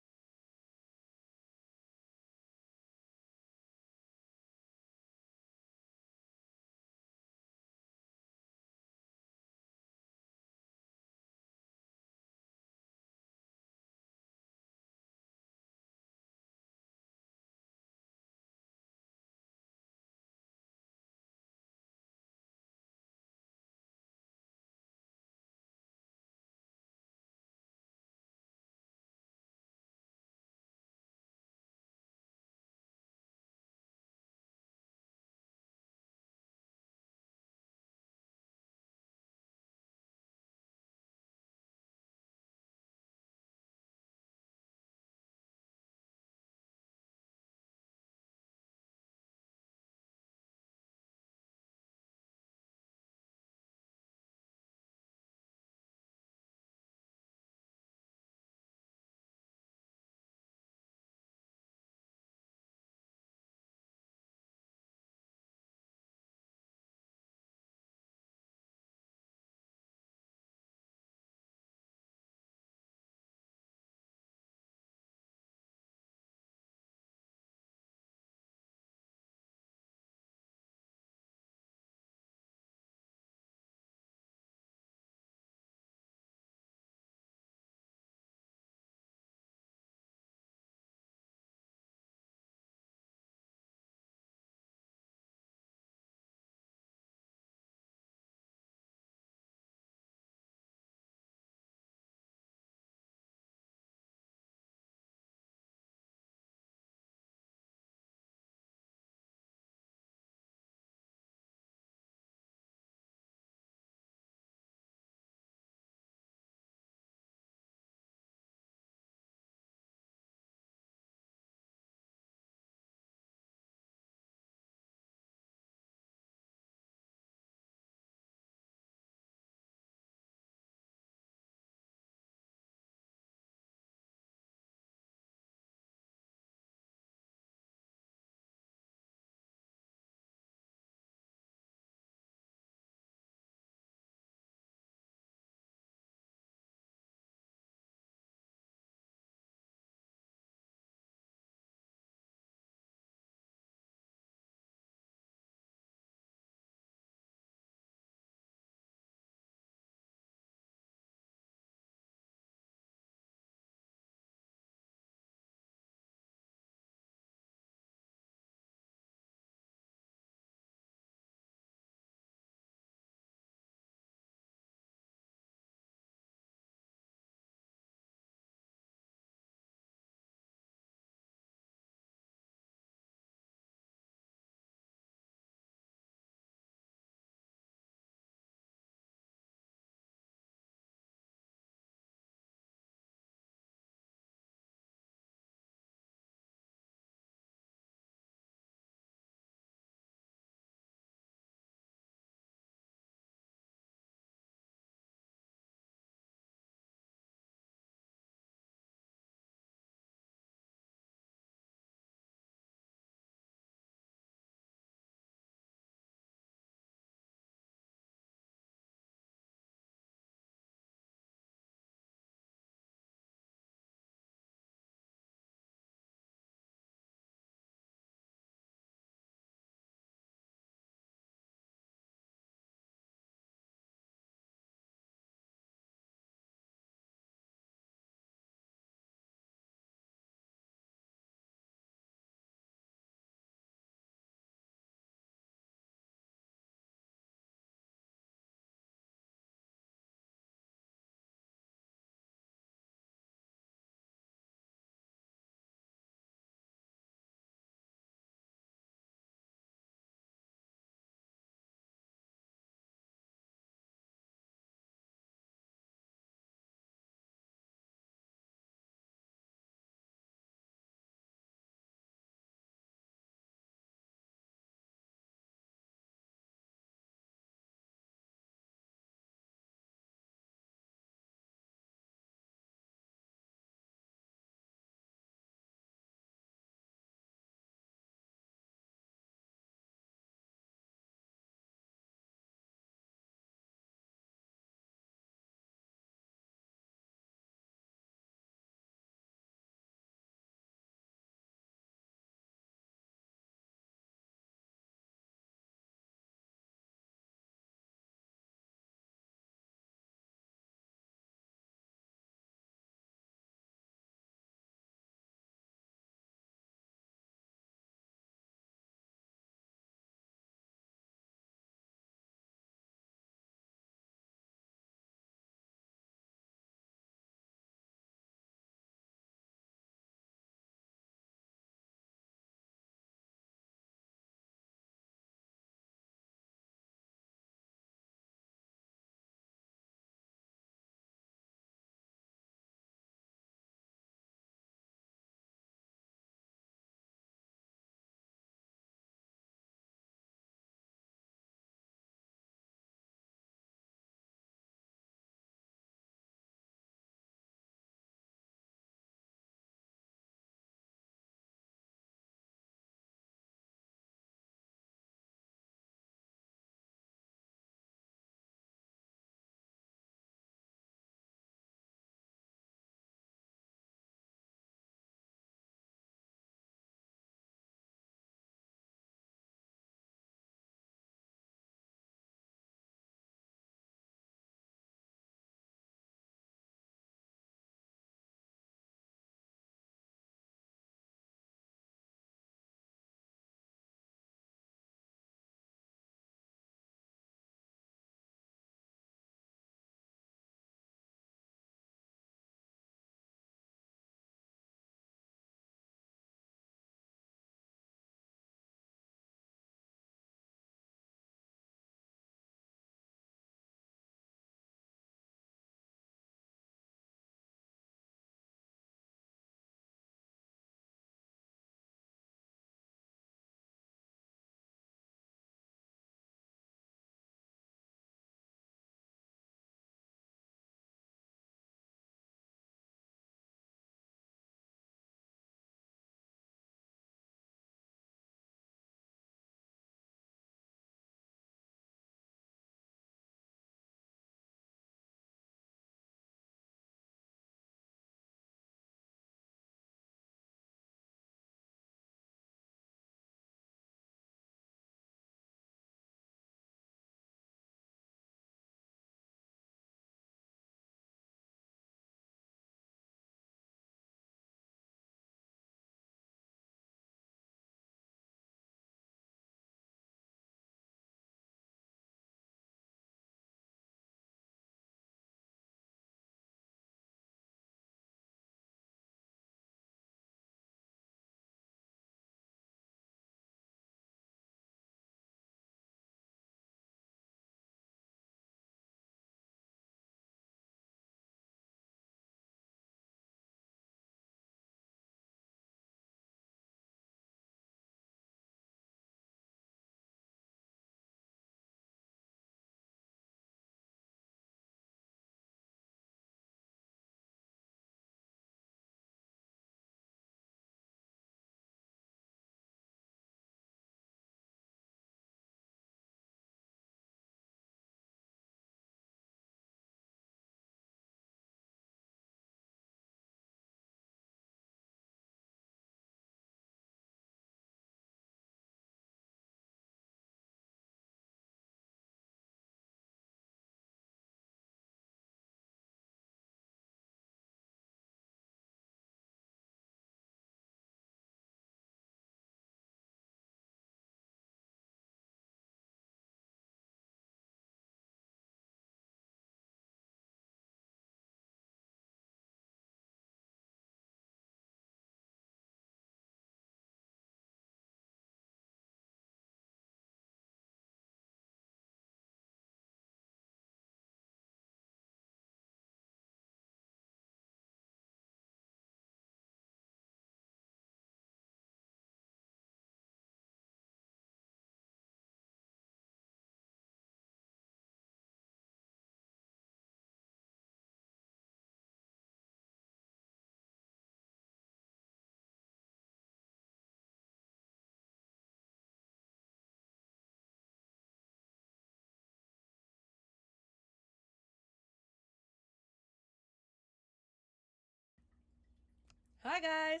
Hi guys.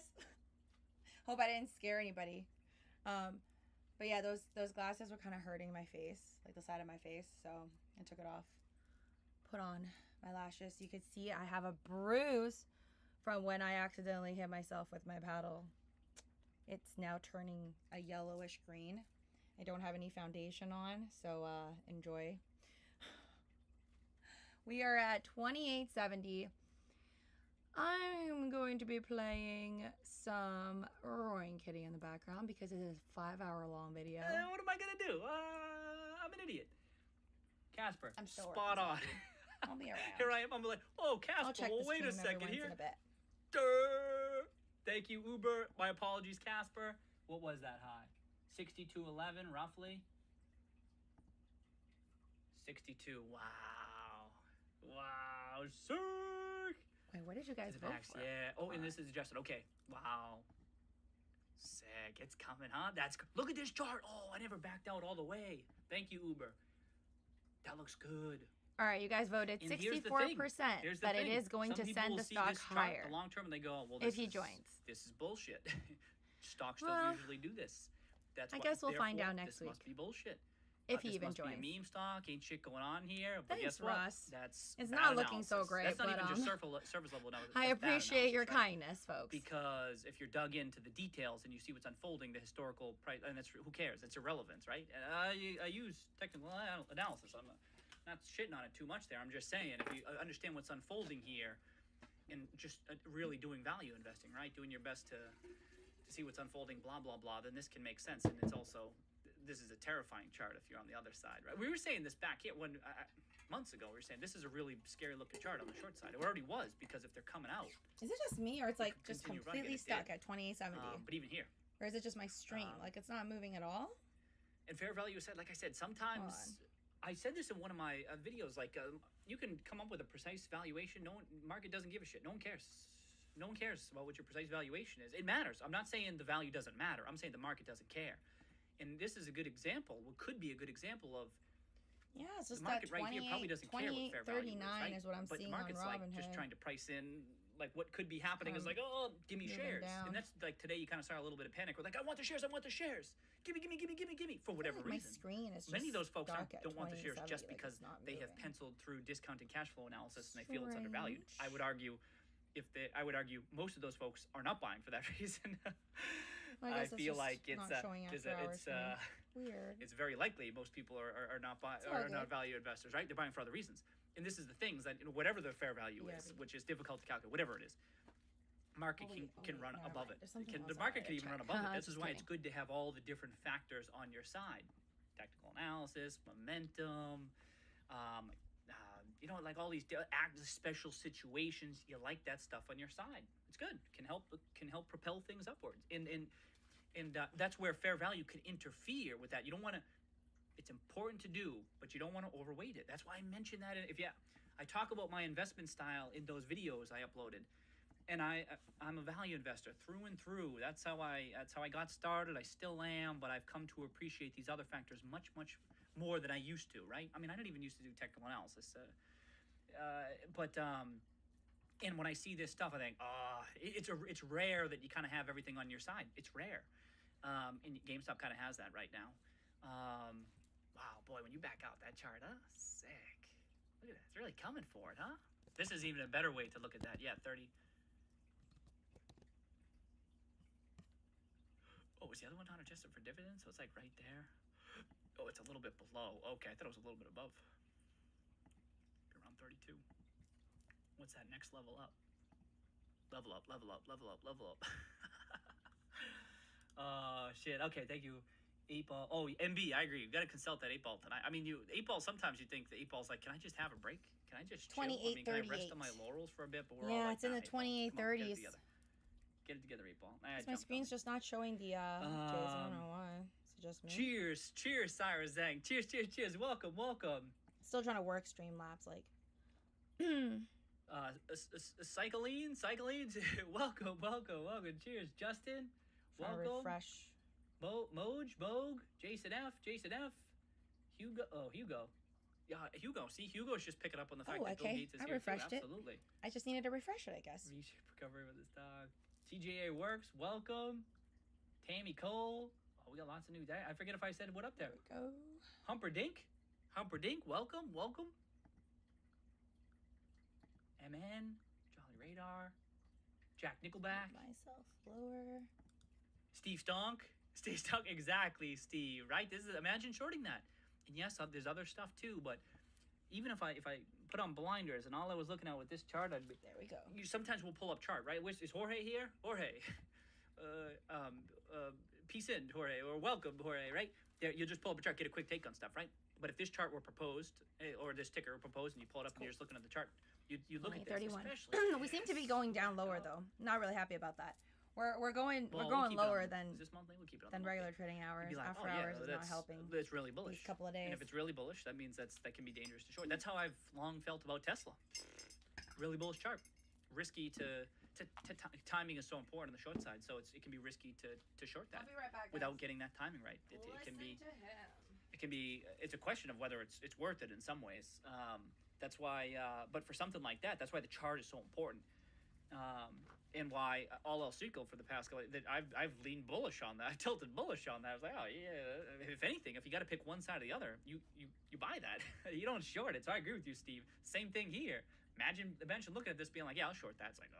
Hope I didn't scare anybody. But yeah, those glasses were kind of hurting my face, like the side of my face, so I took it off. Put on my lashes. You could see I have a bruise from when I accidentally hit myself with my paddle. It's now turning a yellowish green. I don't have any foundation on, so enjoy. We are at 2870. I'm going to be playing some Roaring Kitty in the background because it is a 5-hour-long video. What am I gonna do? I'm an idiot. Casper, I'm still spot on. I'll be around. Here I am. I'm like, oh, Casper. I'll check Well, the wait a stream every second once here. in a bit. Durr. Thank you, Uber. My apologies, Casper. What was that high? 62.11, roughly. 62. Wow. Wow. Sick. Wait, what did you guys vote for? Yeah. Oh, and this is adjusted. Okay. Wow. Sick. It's coming, huh? Look at this chart. Oh, I never backed out all the way. Thank you, Uber. That looks good. All right, you guys voted 64% that it is going to send the stock higher. The long term, and they go, well, if he joins. This is bullshit. Stocks don't usually do this. I guess we'll find out next week. This must be bullshit. If he even joins. This must be a meme stock. Ain't shit going on here. But Thanks, guess what? Russ. It's not looking so great. That's not but, even just surface level analysis. I appreciate your kindness, folks. Because if you're dug into the details and you see what's unfolding, the historical price, and that's who cares? It's irrelevant, right? I use technical analysis. I'm not shitting on it too much there. I'm just saying, if you understand what's unfolding here, and just really doing value investing, right? Doing your best to see what's unfolding, blah blah blah. Then this can make sense, and it's also. This is a terrifying chart if you're on the other side, right? We were saying this back here months ago. We were saying this is a really scary looking chart on the short side. It already was because if they're coming out. Is it just me or it's like just completely stuck at 2870? But even here. Or is it just my stream? Like it's not moving at all? And fair value said, like I said, sometimes I said this in one of my videos, like you can come up with a precise valuation. Market doesn't give a shit. No one cares. No one cares about what your precise valuation is. It matters. I'm not saying the value doesn't matter. I'm saying the market doesn't care. And this is a good example. What could be a good example of it's just the market that right here probably doesn't care what fair value is, right? is what I'm but seeing the market's on like ROBINHOod. just trying to price in like what could be happening is like, oh, give me shares. Down. And that's like today you kind of saw a little bit of panic. We're like, I want the shares, Give me for whatever reason. My screen is just many of those folks don't want the shares just because they have penciled through discounted cash flow analysis and they feel it's undervalued. I would argue most of those folks are not buying for that reason. I feel like it's weird. It's very likely most people are not not value investors, right? They're buying for other reasons. And this is the things that whatever the fair value is, which is difficult to calculate, whatever it is, market can run above it. The market can even run above it. This is why it's good to have all the different factors on your side: technical analysis, momentum. Like all these special situations, you like that stuff on your side. It's good. Can help propel things upwards. And that's where fair value can interfere with that. You don't want to. It's important to do, but you don't want to overweight it. That's why I mentioned that. I talk about my investment style in those videos I uploaded, and I'm a value investor through and through. That's how I got started. I still am, but I've come to appreciate these other factors much more than I used to. Right? I mean, I didn't even used to do technical analysis. And when I see this stuff, I think, it's rare that you kind of have everything on your side. It's rare. And Gamestop kind of has that right now. Wow, boy, when you back out that chart, sick. Look at that. It's really coming for it, huh? This is even a better way to look at that. Yeah, 30. Oh, is the other one not adjusted for dividends? So it's like right there. Oh, it's a little bit below. Okay, I thought it was a little bit above. Around 32. What's that next level up? Level up. Oh, shit. Okay, thank you. 8-ball. Oh, MB, I agree. You got to consult that 8-ball tonight. I mean, 8-ball, sometimes you think the 8-ball's like, can I just have a break? Can I just chill? 28, can I rest on my laurels for a bit? But we're all yeah, like, it's in the 2830s. Get it together, 8-ball. My screen's just not showing the I don't know why. It's just me. Cheers, Cyrus Zhang. Cheers. Welcome. Still trying to work Streamlabs, like. Cycling. welcome. Cheers, Justin. Welcome. Refresh. Moj, Jason F. Hugo. Yeah, Hugo. See, Hugo's just picking up on the fact that Bill Gates is I here refreshed too. it. Absolutely. I just needed to refresh it, I guess. V-shape recovery with this dog. TJA Works, welcome. Tammy Cole. Oh, we got lots of new. I forget if I said what up there. There we go. Humperdink. Humperdink, welcome, welcome. MN, Jolly Radar, Jack Nickelback. Myself lower. Steve Stonk. Steve Stonk, exactly, Steve, right? This is, imagine shorting that. And yes, there's other stuff too, but even if I put on blinders and all I was looking at with this chart, I'd be, There we go. you sometimes will pull up chart, right? Is Jorge here? Jorge. Peace in, Jorge, or welcome, Jorge, right? There, you'll just pull up a chart, get a quick take on stuff, right? But if this chart were proposed, or this ticker were proposed, and you pull it up and you're just looking at the chart, you look at this, 31. especially. We seem to be going down lower though. Not really happy about that. We're going Well, we're we'll going keep it on lower the- than is this monthly? We'll keep it on than the monthly. regular trading hours. You'd be like, After oh, yeah, hours is not that's- helping. It's really bullish. These couple of days. And if it's really bullish, that means that can be dangerous to short. That's how I've long felt about Tesla. Really bullish chart. Risky timing is so important on the short side, so it can be risky to short that I'll be right back, without guys. getting that timing right. It can be. Listen to him. It can be. It's a question of whether it's worth it in some ways. That's why. But for something like that, that's why the chart is so important. And why all else equal for the past couple, that I've leaned bullish on that. I tilted bullish on that. I was like, oh yeah. If anything, if you got to pick one side or the other, you buy that. You don't short it. So I agree with you, Steve. Same thing here. Imagine looking at this, being like, yeah, I'll short that. It's like,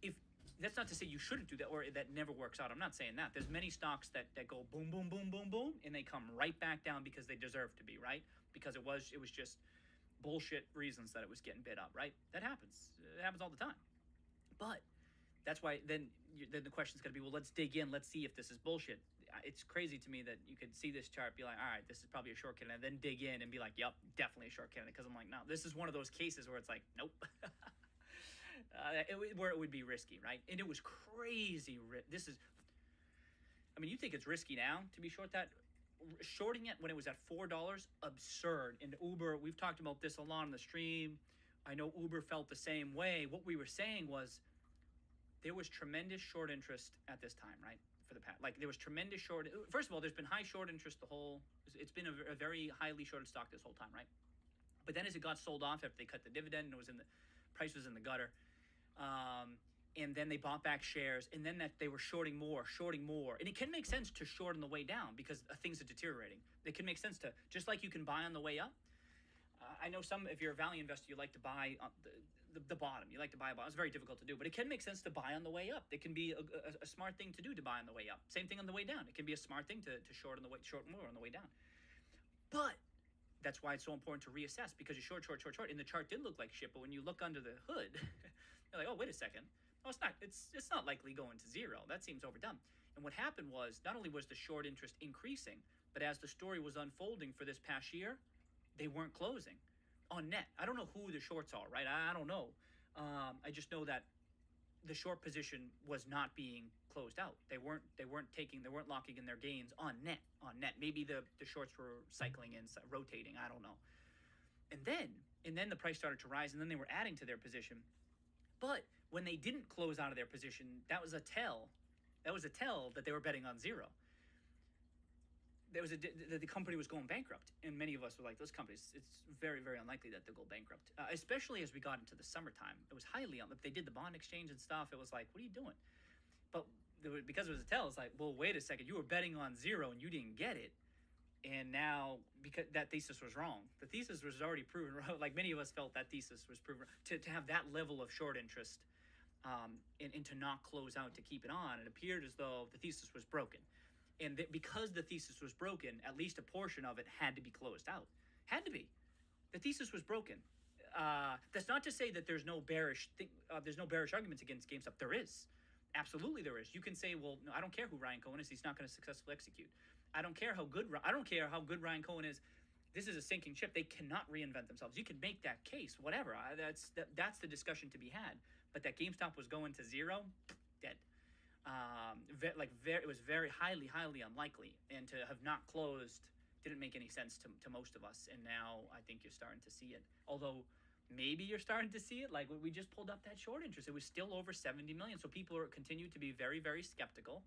if that's not to say you shouldn't do that or that never works out. I'm not saying that. There's many stocks that go boom, boom, boom, boom, boom, and they come right back down because they deserve to be, right? Because it was just bullshit reasons that it was getting bid up, right? That happens. It happens all the time. But that's why then the question's going to be, well, let's dig in. Let's see if this is bullshit. It's crazy to me that you could see this chart, be like, all right, this is probably a short candidate, and then dig in and be like, yep, definitely a short candidate. Because I'm like, no, this is one of those cases where it's like, nope. Where it would be risky, right? And it was crazy. This is, I mean, you think it's risky now to be short that? Shorting it when it was at $4, absurd. And Uber, we've talked about this a lot on the stream. I know Uber felt the same way. What we were saying was there was tremendous short interest at this time, right? For the past, like there was tremendous short. First of all, there's been high short interest it's been a very highly shorted stock this whole time, right? But then as it got sold off after they cut the dividend and price was in the gutter, and then they bought back shares, and then that they were shorting more, and it can make sense to short on the way down because things are deteriorating. It can make sense to, just like you can buy on the way up. I know if you're a value investor, you like to buy on the bottom. You like to buy a bottom. It's very difficult to do, but it can make sense to buy on the way up. It can be a smart thing to do to buy on the way up. Same thing on the way down. It can be a smart thing to short more on the way down. But that's why it's so important to reassess, because you short, and the chart did look like shit. But when you look under the hood, you're like, oh, wait a second. No, it's not. It's not likely going to zero. That seems overdone. And what happened was, not only was the short interest increasing, but as the story was unfolding for this past year, they weren't closing on net. I don't know who the shorts are, right? I don't know. I just know that the short position was not being closed out. They weren't locking in their gains on net. Maybe the shorts were cycling in, rotating. I don't know. And then the price started to rise, and then they were adding to their position. But when they didn't close out of their position, that was a tell. That was a tell that they were betting on zero. There was the company was going bankrupt, and many of us were like, those companies, it's very, very unlikely that they'll go bankrupt, especially as we got into the summertime. It was highly unlikely. They did the bond exchange and stuff. It was like, what are you doing? But because it was a tell, it's like, well, wait a second. You were betting on zero, and you didn't get it. And now, because that thesis was wrong. The thesis was already proven wrong. Like, many of us felt that thesis was proven wrong. To have that level of short interest and to not close out to keep it on, it appeared as though the thesis was broken. And because the thesis was broken, at least a portion of it had to be closed out. Had to be. The thesis was broken. That's not to say that there's no bearish arguments against GameStop. There is. Absolutely there is. You can say, well, no, I don't care who Ryan Cohen is. He's not going to successfully execute. I don't care how good Ryan Cohen is. This is a sinking ship. They cannot reinvent themselves. You can make that case, whatever. That's the discussion to be had. But that GameStop was going to zero, dead. It was very highly unlikely, and to have not closed didn't make any sense to most of us. And now I think you're starting to see it. Although maybe you're starting to see it. Like, we just pulled up that short interest. It was still over 70 million. So people continue to be very, very skeptical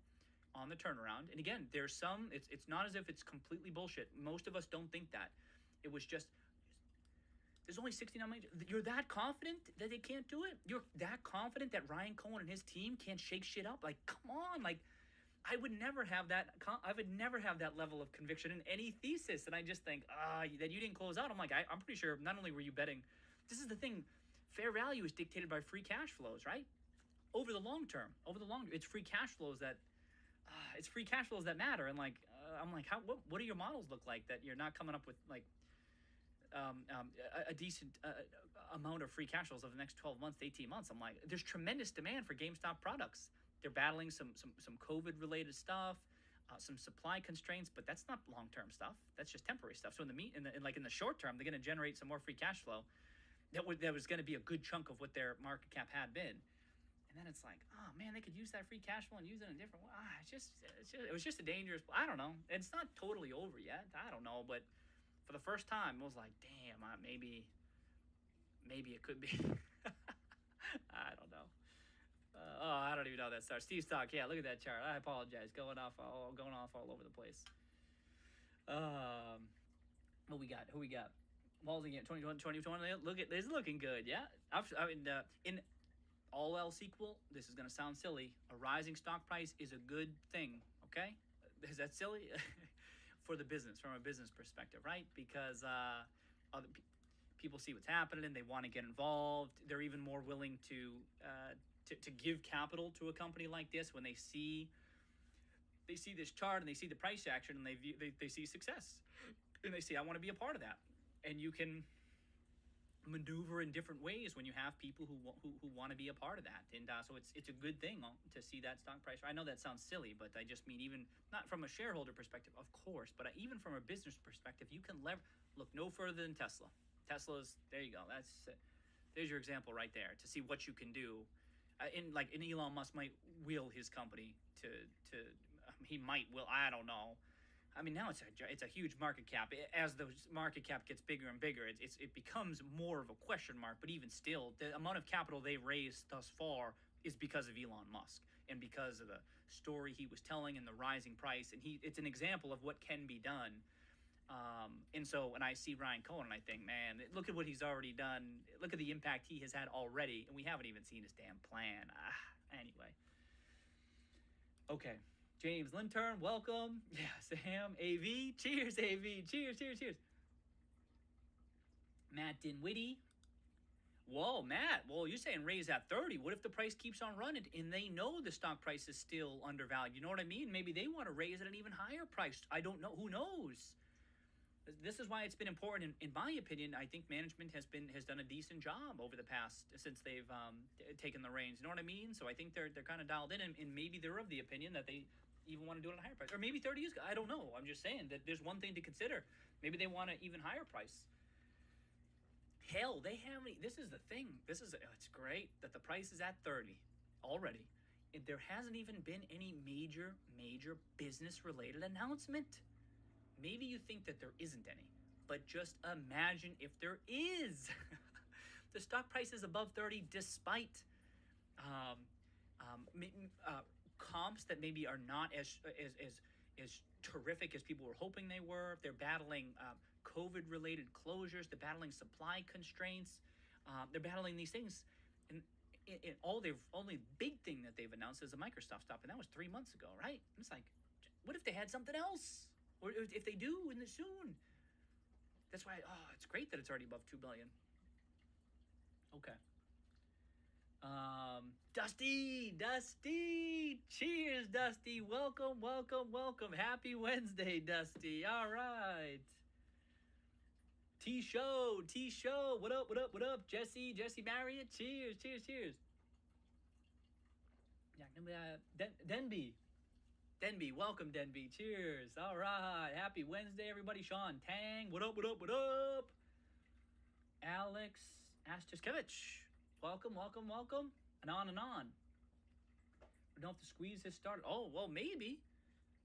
on the turnaround. And again, there's some. It's not as if it's completely bullshit. Most of us don't think that. It was just There's only 69 million. You're that confident that they can't do it? You're that confident that Ryan Cohen and his team can't shake shit up? Like, come on. Like, I would never have that. I would never have that level of conviction in any thesis. And I just think, that you didn't close out. I'm like, I'm pretty sure not only were you betting, this is the thing. Fair value is dictated by free cash flows, right? Over the long term, it's free cash flows that, matter. And like, I'm like, what do your models look like that you're not coming up with like, a decent amount of free cash flows over the next 12 months to 18 months. I'm like, there's tremendous demand for GameStop products. They're battling some COVID related stuff, some supply constraints, but that's not long-term stuff. That's just temporary stuff. So in the short term, they're going to generate some more free cash flow. That was going to be a good chunk of what their market cap had been. And then it's like, oh man, they could use that free cash flow and use it in a different way. It was just a dangerous. I don't know. It's not totally over yet. I don't know, but for the first time, I was like, damn, maybe it could be. I don't know. I don't even know that starts. Steve Stock, yeah, look at that chart. I apologize, going off all over the place. What we got? Who we got? Walls again, 2020. Look at this, looking good. Yeah, in all else equal, this is gonna sound silly. A rising stock price is a good thing. Okay, is that silly? For the business, from a business perspective, right? Because other people see what's happening and they want to get involved. They're even more willing to give capital to a company like this when they see this chart and they see the price action and they see success and they say, I want to be a part of that. And you can maneuver in different ways when you have people who want to be a part of that. And so it's a good thing to see that stock price. I know that sounds silly, but I just mean, even not from a shareholder perspective, of course, but even from a business perspective, you can look no further than Tesla. Tesla's, there you go. There's your example right there to see what you can do. Elon Musk might will his company I don't know. I mean, now it's a huge market cap. As the market cap gets bigger and bigger, it becomes more of a question mark. But even still, the amount of capital they've raised thus far is because of Elon Musk and because of the story he was telling and the rising price. And it's an example of what can be done. And so when I see Ryan Cohen, I think, man, look at what he's already done. Look at the impact he has had already. And we haven't even seen his damn plan. Anyway. Okay. James Linturn, welcome. Yeah, Sam, AV. Cheers, AV. Cheers. Matt Dinwiddie. Whoa, Matt. Well, you're saying raise at 30. What if the price keeps on running and they know the stock price is still undervalued? You know what I mean? Maybe they want to raise it at an even higher price. I don't know. Who knows? This is why it's been important. In my opinion, I think management has done a decent job over the past, since they've taken the reins. You know what I mean? So I think they're kind of dialed in, and maybe they're of the opinion that they even want to do it at a higher price. Or maybe 30 is, I don't know. I'm just saying that there's one thing to consider. Maybe they want an even higher price. Hell, they haven't. This is the thing. It's great that the price is at 30 already. And there hasn't even been any major business-related announcement. Maybe you think that there isn't any, but just imagine if there is. The stock price is above 30 despite comps that maybe are not as terrific as people were hoping they were. They're battling COVID-related closures. They're battling supply constraints. They're battling these things. And only big thing that they've announced is a Microsoft stop, and that was 3 months ago, right? It's like, what if they had something else? Or if they do in the soon. That's why, it's great that it's already above 2 billion. Okay. Dusty. Cheers, Dusty. Welcome. Happy Wednesday, Dusty. All right. T-Show. What up? Jesse Marriott. Cheers. Yeah, Denby, welcome, Denby. Cheers. All right. Happy Wednesday, everybody. Sean Tang. What up? Alex Astaskevich. Welcome. And on. We don't have to squeeze this started. Oh, well, maybe.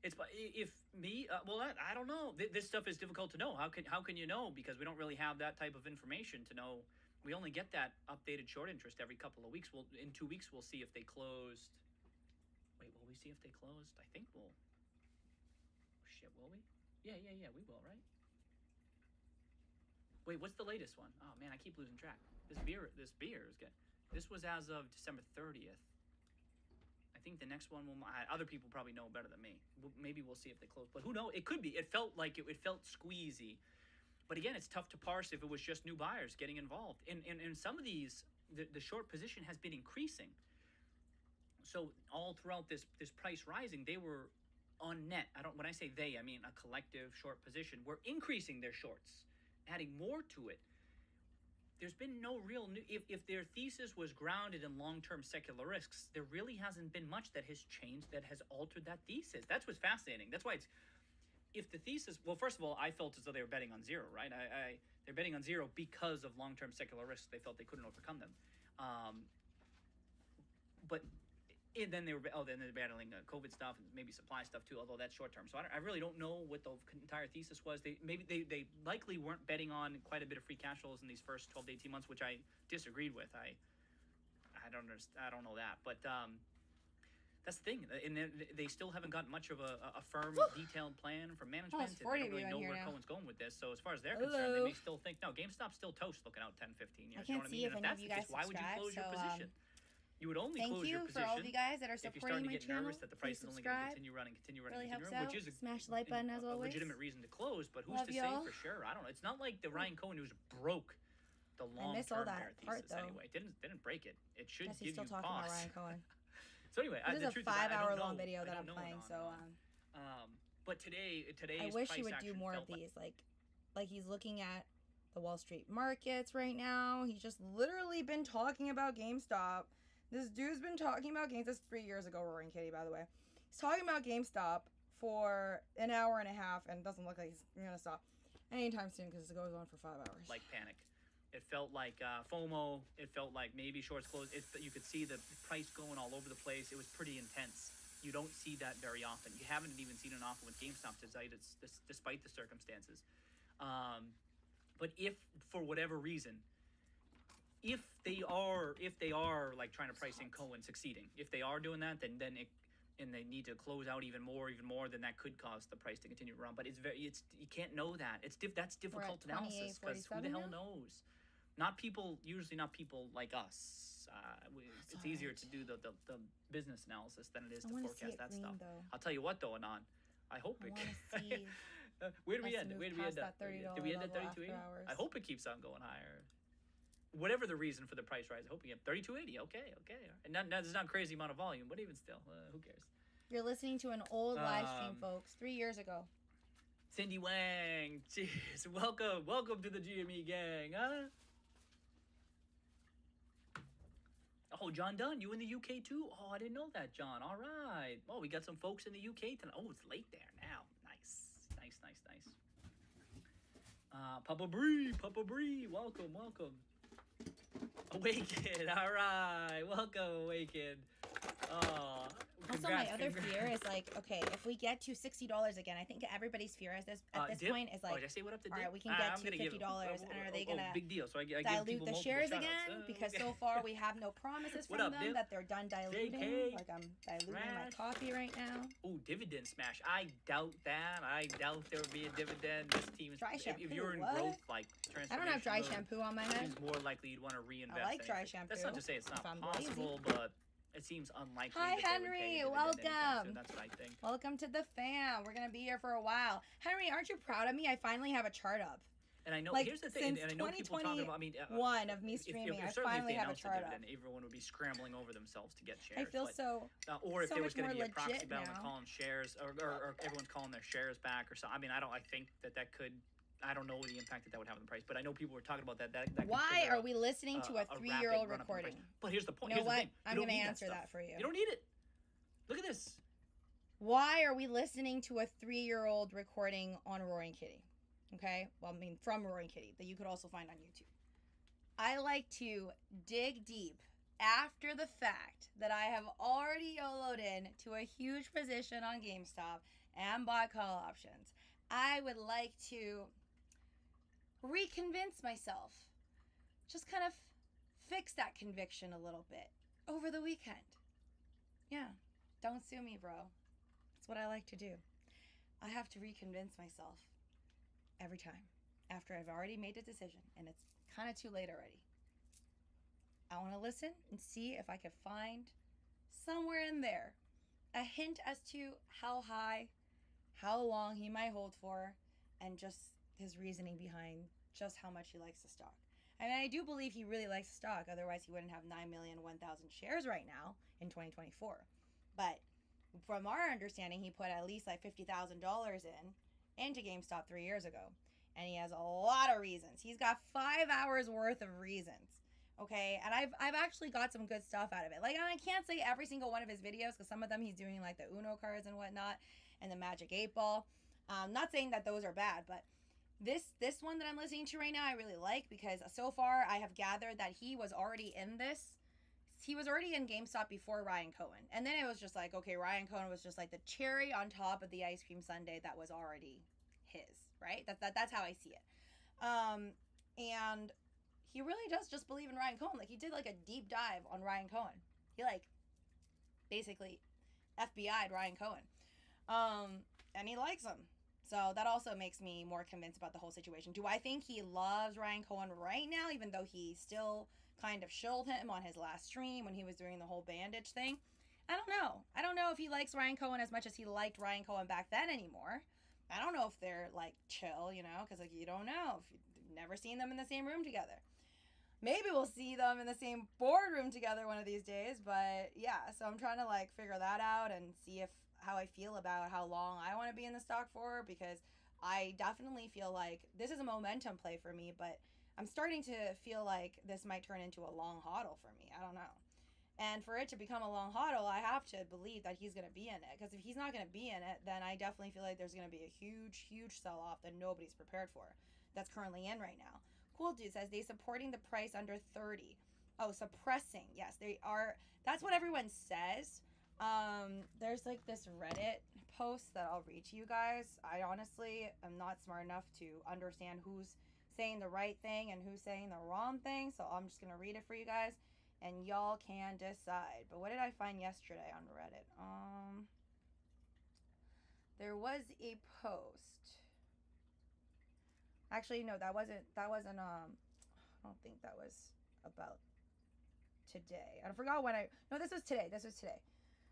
It's if me. I don't know. This stuff is difficult to know. How can you know? Because we don't really have that type of information to know. We only get that updated short interest every couple of weeks. In 2 weeks, we'll see if they closed. Wait, will we see if they closed? I think we'll. Shit, will we? Yeah, we will, right? Wait, what's the latest one? Oh man, I keep losing track. This beer is good. This was as of December 30th. I think the next one will. Other people probably know better than me. Maybe we'll see if they close. But who knows? It could be. It felt like it felt squeezy. But again, it's tough to parse if it was just new buyers getting involved. In some of these, the short position has been increasing. So all throughout this price rising, they were on net. When I say they, I mean a collective short position. We're increasing their shorts, adding more to it. There's been no real new. If their thesis was grounded in long-term secular risks, there really hasn't been much that has changed, that has altered that thesis. That's what's fascinating. That's why it's. If the thesis, well, first of all, I felt as though they were betting on zero, right? They're betting on zero because of long-term secular risks. They felt they couldn't overcome them. Then they're battling COVID stuff and maybe supply stuff too, although that's short term. So I really don't know what the entire thesis was. They likely weren't betting on quite a bit of free cash flows in these first 12 to 18 months, which I disagreed with. I don't understand. I don't know that, but that's the thing. And they still haven't gotten much of a firm, detailed plan from management. And they don't really know where Cohen's going with this. So as far as they're concerned, they may still think, no, GameStop's still toast looking out 10, 15 years. I can't see if any of you guys why would you close your position? You would only thank close you your position for all of you guys that are if you're supporting starting to my get channel. nervous that the price is only going to continue running, really helps which is smash the like button as always. A legitimate reason to close, but who's Love to y'all. say for sure? I don't know. It's not like the Ryan Cohen who's broke the long-term bear thesis anyway. Didn't break it. It should give you pause. Still talking about Ryan Cohen. So anyway, this is a 5-hour long video that I'm playing. But today's I wish he would do more of these. Like he's looking at the Wall Street markets right now. He's just literally been talking about GameStop. This dude's been talking about GameStop. This is 3 years ago, Roaring Kitty, by the way. He's talking about GameStop for an hour and a half, and it doesn't look like he's going to stop anytime soon because it goes on for 5 hours. Like panic. It felt like FOMO. It felt like maybe shorts closed. You could see the price going all over the place. It was pretty intense. You don't see that very often. You haven't even seen it often with GameStop despite the circumstances. But if, for whatever reason, if they are like trying to price in Cohen succeeding, if they are doing that, then and they need to close out even more, then that could cause the price to continue to run. But you can't know that. That's difficult analysis because who the hell knows? Usually not people like us. It's easier to do the business analysis than it is to forecast that stuff. I'll tell you what though, Anon, I hope it can. Where do we end? Did we end at 32.80? I hope it keeps on going higher. Whatever the reason for the price rise, I hope we get 32.80. Okay. And that's not a crazy amount of volume, but even still, who cares? You're listening to an old live stream, folks, 3 years ago. Cindy Wang, jeez, welcome to the GME gang, huh? Oh, John Dunn, you in the UK too? Oh, I didn't know that, John. All right. Oh, we got some folks in the UK tonight. Oh, it's late there now. Nice. Papa Bree, welcome. Awakened, all right. Welcome, Awakened. Oh, also, my other fear is like, okay, if we get to $60 again, I think everybody's fear at this point is like, did I say what up to all right, we can get to $50, and are they gonna big deal? So I dilute the shares again? Because so far we have no promises from them that they're done diluting. JK, like I'm diluting my coffee right now. Oh, dividend smash! I doubt that. I doubt there would be a dividend. This team's dry shampoo. If you're in growth like transformation, I don't have dry shampoo on my head. It's more likely you'd want to reinvest. I like dry shampoo. That's not to say it's not possible, but it seems unlikely. Hi, Henry. Welcome. That's what I think. Welcome to the fam. We're gonna be here for a while. Henry, aren't you proud of me? I finally have a chart up. And I know, like, here's the thing, and I know people talking about, one of me streaming, I finally have a chart up. Then everyone would be scrambling over themselves to get shares. I feel or if so there was going to be a proxy now. battle calling shares, or everyone's calling their shares back, or something. I think that could. I don't know the impact that would have on the price, but I know people were talking about that. Why are we listening to a 3-year-old recording? But here's the point. You know what? I'm going to answer that for you. You don't need it. Look at this. Why are we listening to a 3-year-old recording on Roaring Kitty? Okay? Well, I mean, from Roaring Kitty, that you could also find on YouTube. I like to dig deep after the fact that I have already YOLO'd in to a huge position on GameStop and buy call options. I would like to reconvince myself. Just kind of fix that conviction a little bit over the weekend. Yeah. Don't sue me, bro. That's what I like to do. I have to reconvince myself every time. after I've already made a decision and it's kind of too late already. I want to listen and see if I can find somewhere in there a hint as to how high, how long he might hold for, and just his reasoning behind just how much he likes the stock. I mean, I do believe he really likes the stock. Otherwise, he wouldn't have 9,001,000 shares right now in 2024. But from our understanding, he put at least like $50,000 into GameStop 3 years ago. And he has a lot of reasons. He's got 5 hours worth of reasons. Okay, and I've actually got some good stuff out of it. Like, I can't say every single one of his videos, because some of them he's doing like the Uno cards and whatnot, and the Magic 8 Ball. Not saying that those are bad, but this one that I'm listening to right now, I really like, because so far I have gathered that he was already in this. He was already in GameStop before Ryan Cohen, and then it was just like, okay, Ryan Cohen was just like the cherry on top of the ice cream sundae that was already his, right? That's how I see it. And he really does just believe in Ryan Cohen. Like, he did like a deep dive on Ryan Cohen. He like basically FBI'd Ryan Cohen. And he likes him. So that also makes me more convinced about the whole situation. Do I think he loves Ryan Cohen right now, even though he still kind of shilled him on his last stream when he was doing the whole bandage thing? I don't know. I don't know if he likes Ryan Cohen as much as he liked Ryan Cohen back then anymore. I don't know if they're like chill, you know, because like you don't know. If you've never seen them in the same room together. Maybe we'll see them in the same boardroom together one of these days. But yeah, so I'm trying to like figure that out and see if how I feel about how long I want to be in the stock for, because I definitely feel like this is a momentum play for me, but I'm starting to feel like this might turn into a long hodl for me. I don't know. And for it to become a long hodl, I have to believe that he's going to be in it, because if he's not going to be in it, then I definitely feel like there's going to be a huge, huge sell-off that nobody's prepared for that's currently in right now. Cool Dude says they supporting the price under 30. Oh, suppressing. Yes, they are. That's what everyone says. There's like this Reddit post that I'll read to you guys. I honestly am not smart enough to understand who's saying the right thing and who's saying the wrong thing, so I'm just gonna read it for you guys and y'all can decide. But what did I find yesterday on Reddit? There was a post. Actually, no, that wasn't I don't think that was about today. I forgot when no, this was today.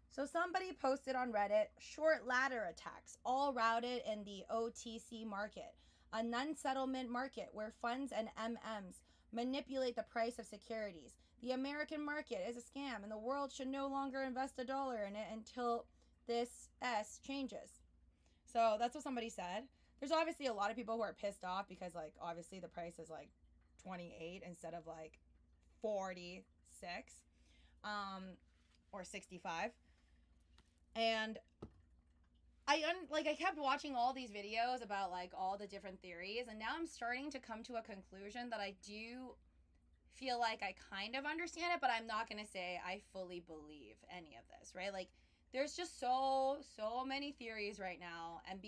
So somebody posted on Reddit, short ladder attacks, all routed in the OTC market, a non-settlement market where funds and MMs manipulate the price of securities. The American market is a scam, and the world should no longer invest $1 in it until this S changes. So that's what somebody said. There's obviously a lot of people who are pissed off because, like, obviously the price is like 28 instead of like 46 or 65. And I kept watching all these videos about like all the different theories, and now I'm starting to come to a conclusion that I do feel like I kind of understand it, but I'm not going to say I fully believe any of this, right? Like, there's just so many theories right now, and